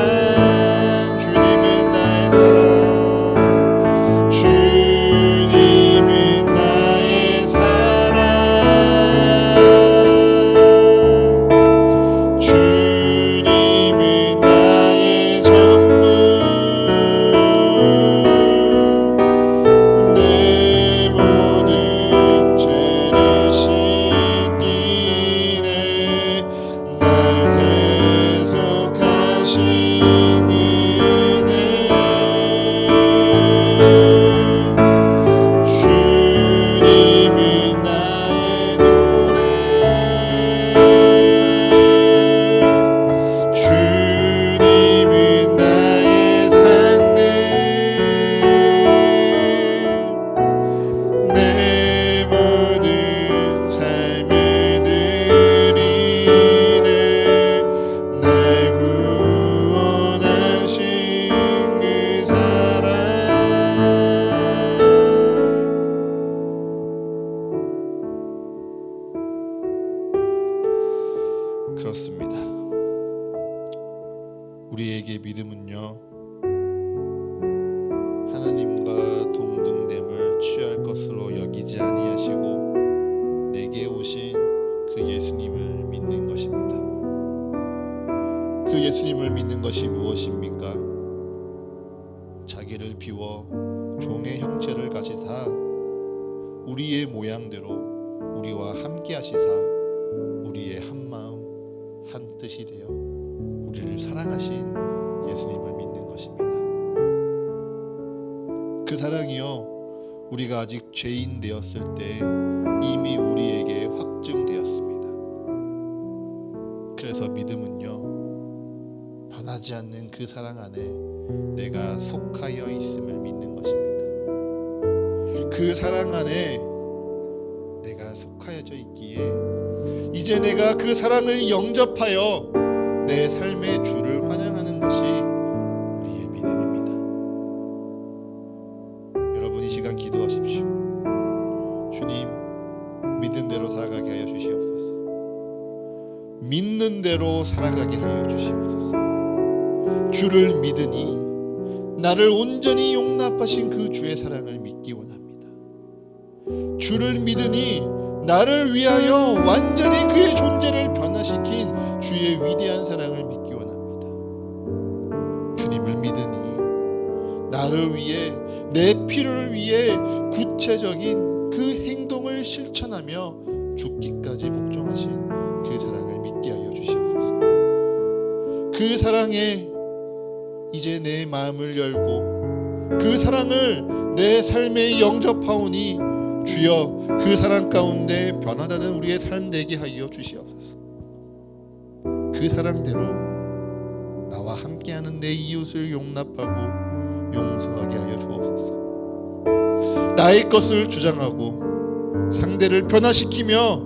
주님은 나의 사랑, 주님은 나의 사랑, 주님은 나의 전부, 내 모든 죄를 씻기네. 날 대속하신 은혜, 주님은 나의 노래, 주님은 나의 상급, 내 모든 삶을 누리네. 날 구원하신 그 사랑. 그렇습니다. 우리에게 믿음은요 하나님과 동등됨을 취할 것으로 여기지 아니하시고 내게 오신 그 예수님을 믿는 것입니다. 그 예수님을 믿는 것이 무엇입니까? 자기를 비워 종의 형체를 가지사 우리의 모양대로 우리와 함께 하시사 우리의 한 마음 한 뜻이 되어 우리를 사랑하신 예수님을 믿는 것입니다. 그 사랑이요 우리가 아직 죄인 되었을 때 이미 우리에게 확증되었습니다. 그래서 믿음은요 변하지 않는 그 사랑 안에 내가 속하여 있음을 믿는 것입니다. 그 사랑 안에 내가 속하여져 있기에 이제 내가 그 사랑을 영접하여 내 삶의 주를 환영하는 것이 우리의 믿음입니다. 여러분 이 시간 기도하십시오. 주님, 믿는 대로 살아가게 하여 주시옵소서. 믿는 대로 살아가게 하여 주시옵소서. 주를 믿으니 나를 온전히 용납하신 그 주의 사랑을 믿기 원합니다. 주를 믿으니 나를 위하여 완전히 그의 존재를 변화시킨 주의 위대한 사랑을 믿기 원합니다. 주님을 믿으니 나를 위해, 내 필요를 위해 구체적인 그 행동을 실천하며 죽기까지 복종하신 그 사랑을 믿게 하여 주시옵소서. 그 사랑에 이제 내 마음을 열고 그 사랑을 내 삶에 영접하오니 주여 그 사랑 가운데 변화되는 우리의 삶 되게 하여 주시옵소서. 그 사랑대로 나와 함께하는 내 이웃을 용납하고 용서하게 하여 주옵소서. 나의 것을 주장하고 상대를 변화시키며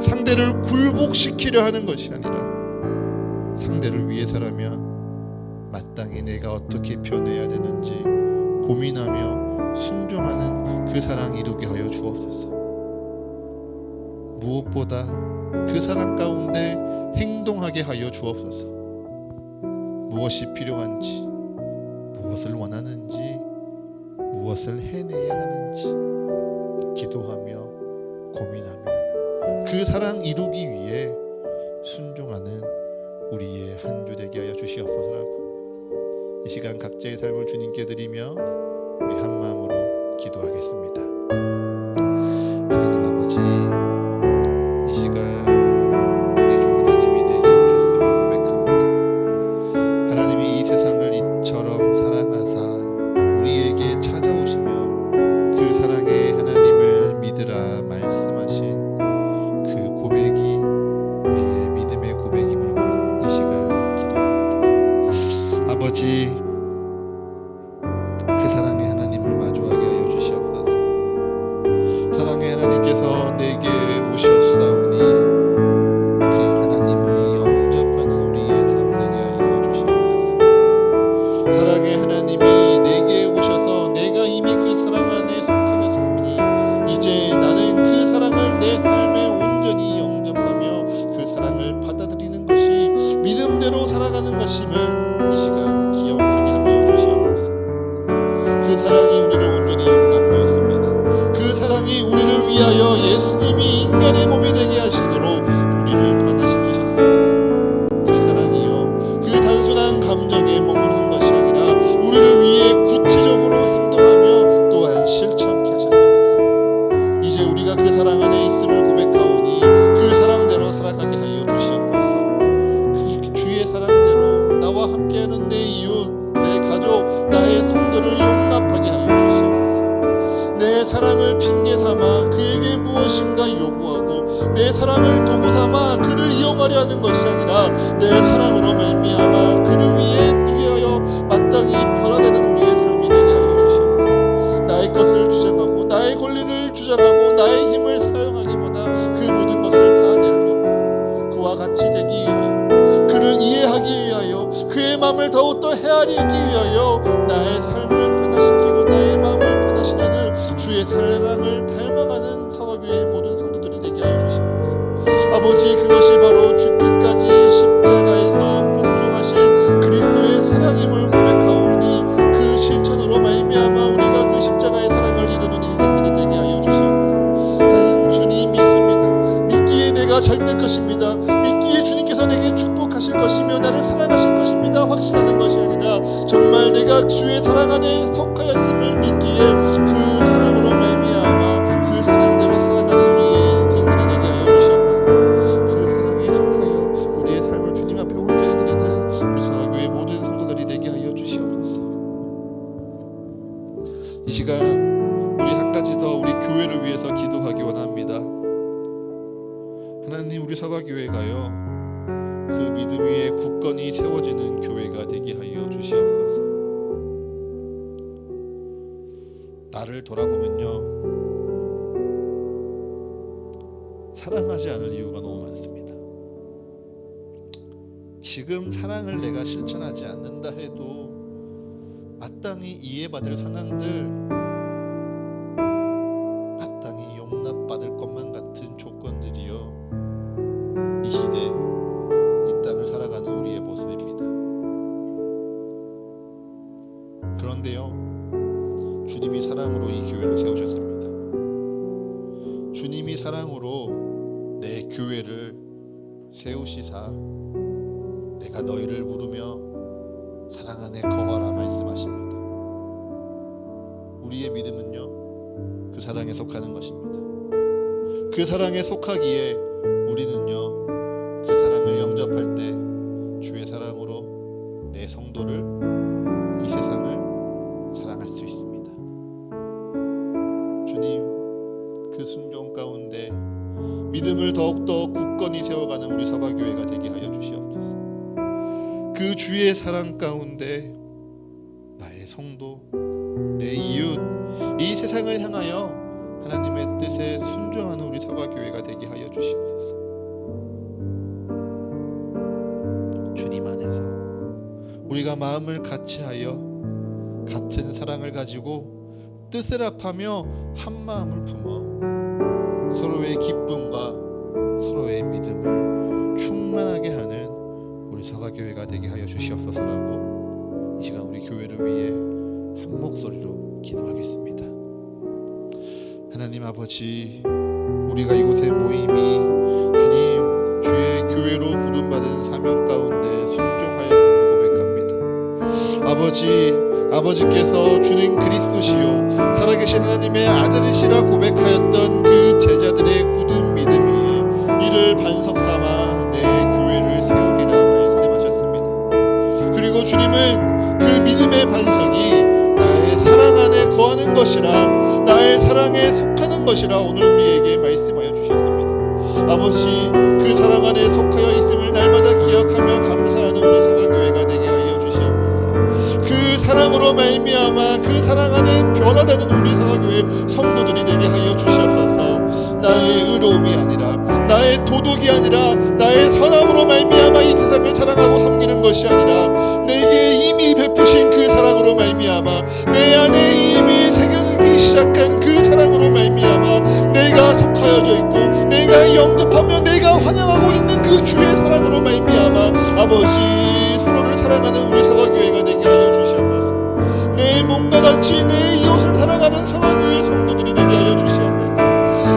상대를 굴복시키려 하는 것이 아니라 상대를 위해서라면 마땅히 내가 어떻게 변해야 되는지 고민하며 순종하는 그 사랑 이루게 하여 주옵소서. 무엇보다 그 사랑 가운데 행동하게 하여 주옵소서. 무엇이 필요한지, 무엇을 원하는지, 무엇을 해내야 하는지 기도하며 고민하며 그 사랑 이루기 위해 순종하는 우리의 한 주 되게 하여 주시옵소서라고 이 시간 각자의 삶을 주님께 드리며 우리 한 마음으로 기도하겠습니다. 하나님 아버지, 이 시간 우리 주 하나님이 내게 오셨음을 고백합니다. 하나님이 이 세상을 이처럼 사랑하사 우리에게 찾아오시며 그 사랑의 하나님을 믿으라 말씀하신 그 고백이 우리의 믿음의 고백임을 이 시간 기도합니다. 아버지, 그 사랑의 하나님을 마주하게 하여 주시옵소서. 사랑의 하나님께서 내게 오셨사오니 그 하나님의 영접하는 우리의 삶 되게 하여 주시옵소서. 사랑의 하나님이 내게 오셔서 내가 이미 그 사랑 안에 속하였으니 이제 나는 그 사랑을 내 삶에 온전히 영접하며 그 사랑을 받아들이는 것이 믿음대로 살아가는 것임을 이 시간 기억하게 하여 주시옵소서. 그 사랑이 우리를 온전히 용납하였습니다. 그 사랑이 우리를 위하여 예수님이 인간의 몸이 되게 하시도록 우리를 변화시키셨습니다. 그 사랑이요, 그 단순한 감정에 머무르는 것이 아니라 우리를 위해 구체적으로 행동하며 또한 실천케 하셨습니다. 이제 우리가 그 사랑 안에 있음을 고백하오니 그 사랑대로 살아가게 하여 주시옵소서. 그 주의 사랑대로 나와 함께하는 내 이웃, 내 가족, 나의 성도를 용납하게 하여 주시옵소서. 내 사랑을 핑계 삼아 그에게 무엇인가 요구하고 내 사랑을 도구 삼아 그를 이용하려 하는 것이 아니라 내 사랑으로 말미암아 그를 위하여 마땅히 변화되는 우리의 삶이 되게 하여 주시옵소서. 나의 것을 주장하고 나의 권리를 주장하고 나의 힘을 사용하기보다 그 모든 것을 다 내려놓고 그와 같이 되기 위하여, 그를 이해하기 위하여, 그의 마음을 더욱더 헤아리기 위하여 나의 삶을 변화시키고 나의 마음을 변화시키는 주의 사랑을 닮아가는 서가교회의 모든 성도들이 되게 하여 주시옵소서. 아버지, 그것이 바로 죽기까지 십자가에서 복종하신 그리스도의 사랑임을 고백하오니 그 실천으로 말미암아 우리가 그 십자가의 사랑을 이루는 인생들이 되게 하여 주시옵소서. 나는 주님 믿습니다. 믿기에 내가 잘 될 것입니다. 믿기에 주님께서 내게 축복하실 것이며 나를 사랑하실 것입니다 확신하는 것이 아니라 정말 내가 주의 사랑 안에 속하였음을 믿기에 그 사랑으로 말미암아 그 사랑대로 살아가는 우리의 인생들이 되게 하여 주시옵소서. 그 사랑에 속하여 우리의 삶을 주님 앞에 온전히 드리는 우리 사랑교회 모든 성도들이 되게 하여 주시옵소서. 이 시간 우리 한 가지 더 우리 교회를 위해서 기도하기 원합니다. 하나님, 우리 사과교회가요 그 믿음 위에 굳건히 세워지는 교회가 되게 하여 주시옵소서. 나를 돌아보면요, 사랑하지 않을 이유가 너무 많습니다. 지금 사랑을 내가 실천하지 않는다 해도 마땅히 이해받을 상황들 주님이 사랑으로 이 교회를 세우셨습니다. 주님이 사랑으로 내 교회를 세우시사 내가 너희를 부르며 사랑 안에 거하라 말씀하십니다. 우리의 믿음은요, 그 사랑에 속하는 것입니다. 그 사랑에 속하기에 우리는요, 그 사랑을 영접할 때 주의 사랑으로 내 성도를, 이 세상을 사랑할 수 있습니다. 주님, 그 순종 가운데 믿음을 더욱더 굳건히 세워가는 우리 서가교회가 되게 하여 주시옵소서. 그 주의 사랑 가운데 나의 성도, 내 이웃, 이 세상을 향하여 하나님의 뜻에 순종하는 우리 서가교회가 되게 하여 주시옵소서. 주님 안에서 우리가 마음을 같이하여 같은 사랑을 가지고 뜻을 합하며 한 마음을 품어 서로의 기쁨과 서로의 믿음을 충만하게 하는 우리 서가교회가 되게 하여 주시옵소서라고 이 시간 우리 교회를 위해 한 목소리로 기도하겠습니다. 하나님 아버지, 우리가 이곳에 모임이 주님 주의 교회로 부름받은 사명 가운데 순종하였음을 고백합니다. 아버지께서 주님 그리스도시요 살아계신 하나님의 아들이시라 고백하였던 그 제자들의 굳은 믿음 위에 이를 반석 삼아 내 교회를 세우리라 말씀하셨습니다. 그리고 주님은 그 믿음의 반석이 나의 사랑 안에 거하는 것이라, 나의 사랑에 속하는 것이라 오늘 우리에게 말씀하여 주셨습니다. 아버지, 그 사랑 안에 속하여 있음을 날마다 기억하며 감사하는 우리 서가교회가 되게 하여 주시옵소서. 그 사랑으로 말미암아 그 사랑 안에 변화되는 우리 서가교회 성도들이 되게 하여 주시옵소서. 나의 의로움이 아니라, 나의 도덕이 아니라, 나의 선함으로 말미암아 이 세상을 사랑하고 섬기는 것이 아니라 내게 이미 베푸신 그 사랑으로 말미암아 내 안에 이미 새겨지기 시작한 그 사랑으로 말미암아 내가 속하여져 있고 내가 영접하며 내가 환영하고 있는 그 주의 사랑으로 말미암아 아버지, 서로를 사랑하는 우리 서가교회가 되게 하여 주시옵소서. 내 몸과 같이 내 이웃을 사랑하는 서가교회 성도들이 되게 하여 주시옵소서.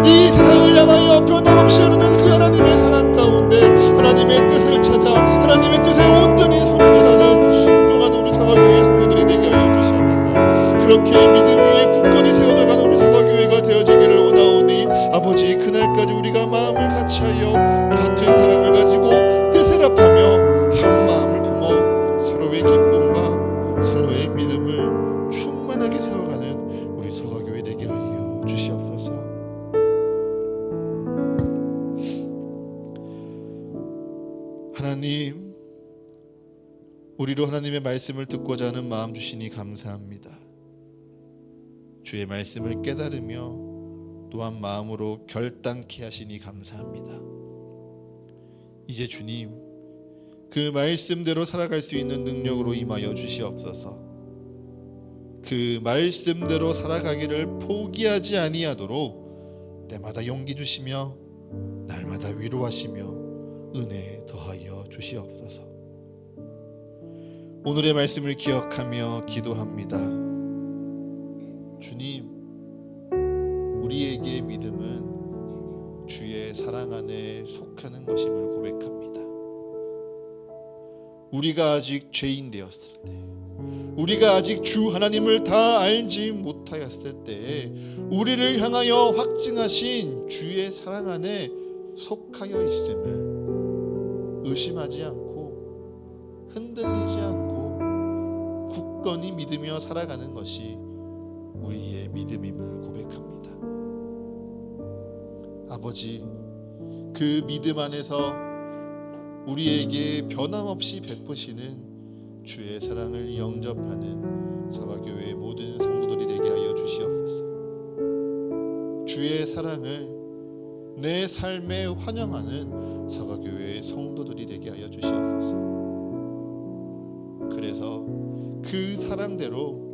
이 세상을 향하여 변함없이 흐르는 그 하나님의 사랑 가운데 하나님의 뜻을 찾아 하나님의 뜻에 온전히 헌신하는 순종하는 우리 서가교회 성도들이 되게 하여 주시옵소서. 그렇게 믿음 위에 굳건히 세워져가는 우리 서가교회가 되어지기를 원하오니 아버지, 그날까지 우리가 마음을 같이하여 같은 사랑을 가지고 뜻을 합하며 한 마음을 품어 서로의 기쁨과 서로의 믿음을 충만하게 세워가는 우리 서가교회 되게 하여 주시옵소서. 하나님, 우리로 하나님의 말씀을 듣고자 하는 마음 주시니 감사합니다. 주의 말씀을 깨달으며 또한 마음으로 결단케 하시니 감사합니다. 이제 주님, 그 말씀대로 살아갈 수 있는 능력으로 임하여 주시옵소서. 그 말씀대로 살아가기를 포기하지 아니하도록 때마다 용기 주시며 날마다 위로하시며 은혜 더하여 주시옵소서. 오늘의 말씀을 기억하며 기도합니다. 주님, 우리에게 믿음은 주의 사랑 안에 속하는 것임을 고백합니다. 우리가 아직 죄인 되었을 때, 우리가 아직 주 하나님을 다 알지 못하였을 때에 우리를 향하여 확증하신 주의 사랑 안에 속하여 있음을 의심하지 않고 흔들리지 않고 굳건히 믿으며 살아가는 것이 우리의 믿음임을 고백합니다. 아버지, 그 믿음 안에서 우리에게 변함없이 베푸시는 주의 사랑을 영접하는 서가교회의 모든 성도들이 되게 하여 주시옵소서. 주의 사랑을 내 삶에 환영하는 서가교회의 성도들이 되게 하여 주시옵소서. 그래서 그 사랑대로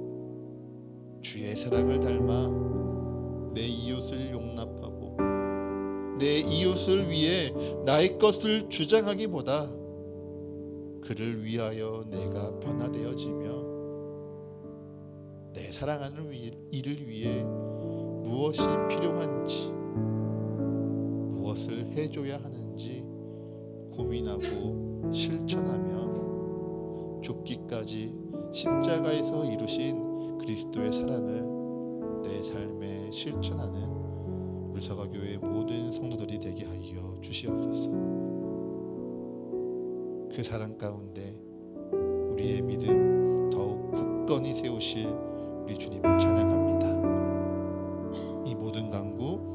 주의 사랑을 닮아 내 이웃을 용납하고 내 이웃을 위해 나의 것을 주장하기보다 그를 위하여 내가 변화되어지며 내 사랑하는 일을 위해 무엇이 필요한지, 무엇을 해줘야 하는지 고민하고 실천하며 죽기까지 십자가에서 이루신 그리스도의 사랑을 내 삶에 실천하는 우리 서가교회 모든 성도들이 되게 하여 주시옵소서. 그 사랑 가운데 우리의 믿음 더욱 굳건히 세우실 우리 주님을 찬양합니다. 이 모든 간구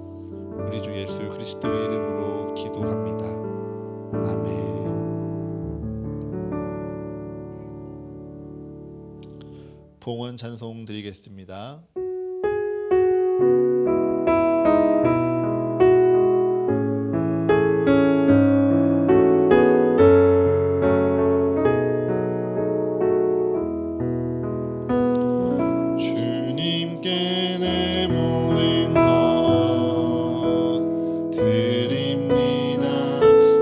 우리 주 예수 그리스도의 이름으로 기도합니다. 아멘. 봉헌 찬송 드리겠습니다. 주님께 내 모든 것 드립니다.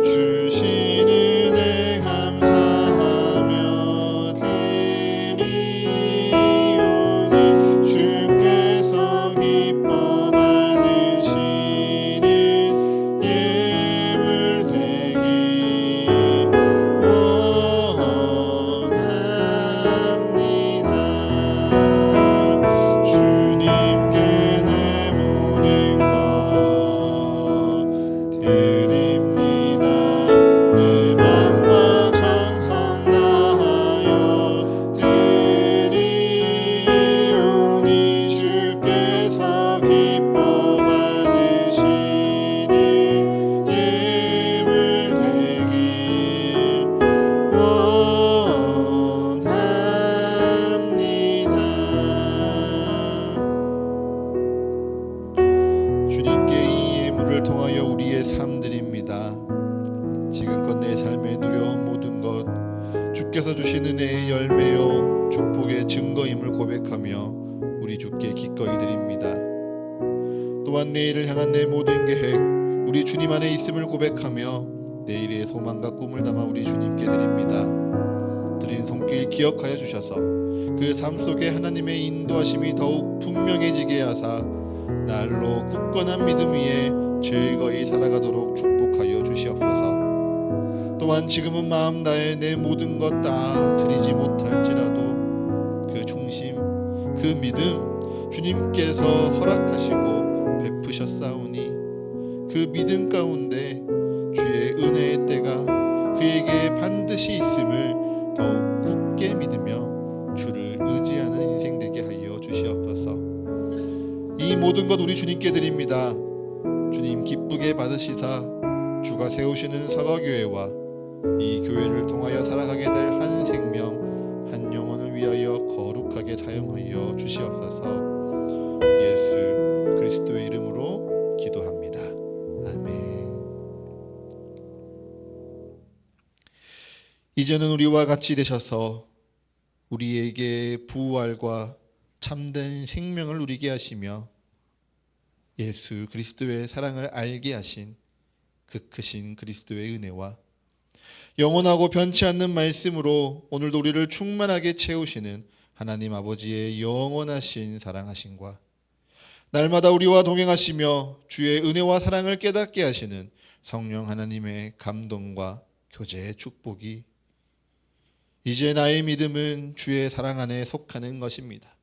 주신 은혜 감사하며 드리오니 주께서 기뻐 받으시는 예물 되기 원합니다. 주님께 내 모든 것 드립니다. 내 맘과 정성 다하여 드리오니 주께서 기뻐 받으시는 예물 되길 원합니다. 주님께 이 예물을 통하여 우리의 삶 드립니다. 지금껏 내 삶에 누려온 모든 것 주께서 주신 은혜의 열매요 축복의 증거임을 고백하며 우리 주께 기꺼이 드립니다. 또한 내일을 향한 내 모든 계획 우리 주님 안에 있음을 고백하며 내일의 소망과 꿈을 담아 우리 주님께 드립니다. 드린 손길 기억하여 주셔서 그 삶 속에 하나님의 인도하심이 더욱 분명해지게 하사 날로 굳건한 믿음 위에 즐거이 살아가도록 축복하여 주시옵소서. 또한 지금은 마음 다해 내 모든 것 다 드리지 못할지라도 그 중심, 그 믿음 주님께서 허락하시고 베푸셨사오니 그 믿음 가운데 주의 은혜의 때가 그에게 반드시 있음을 더욱 굳게 믿으며 주를 의지하는 인생 되게 하여 주시옵소서. 이 모든 것 우리 주님께 드립니다. 주님 기쁘게 받으시사 주가 세우시는 서가교회와 이 교회를 통하여 살아가게 될 한 생명 한 영혼을 위하여 거룩하게 사용하여 주시옵소서. 예수 그리스도의 이름으로 기도합니다. 아멘. 이제는 우리와 같이 되셔서 우리에게 부활과 참된 생명을 누리게 하시며 예수 그리스도의 사랑을 알게 하신 그 크신 그리스도의 은혜와 영원하고 변치 않는 말씀으로 오늘도 우리를 충만하게 채우시는 하나님 아버지의 영원하신 사랑하심과 날마다 우리와 동행하시며 주의 은혜와 사랑을 깨닫게 하시는 성령 하나님의 감동과 교제의 축복이 이제 나의 믿음은 주의 사랑 안에 속하는 것입니다.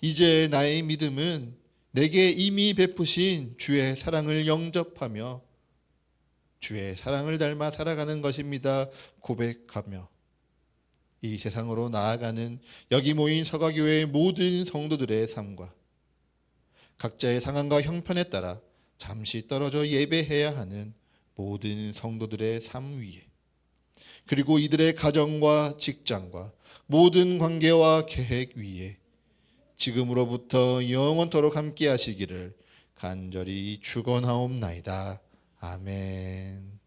이제 나의 믿음은 내게 이미 베푸신 주의 사랑을 영접하며 주의 사랑을 닮아 살아가는 것입니다. 고백하며 이 세상으로 나아가는 여기 모인 서가교회의 모든 성도들의 삶과 각자의 상황과 형편에 따라 잠시 떨어져 예배해야 하는 모든 성도들의 삶 위에 그리고 이들의 가정과 직장과 모든 관계와 계획 위에 지금으로부터 영원토록 함께 하시기를 간절히 축원하옵나이다. 아멘.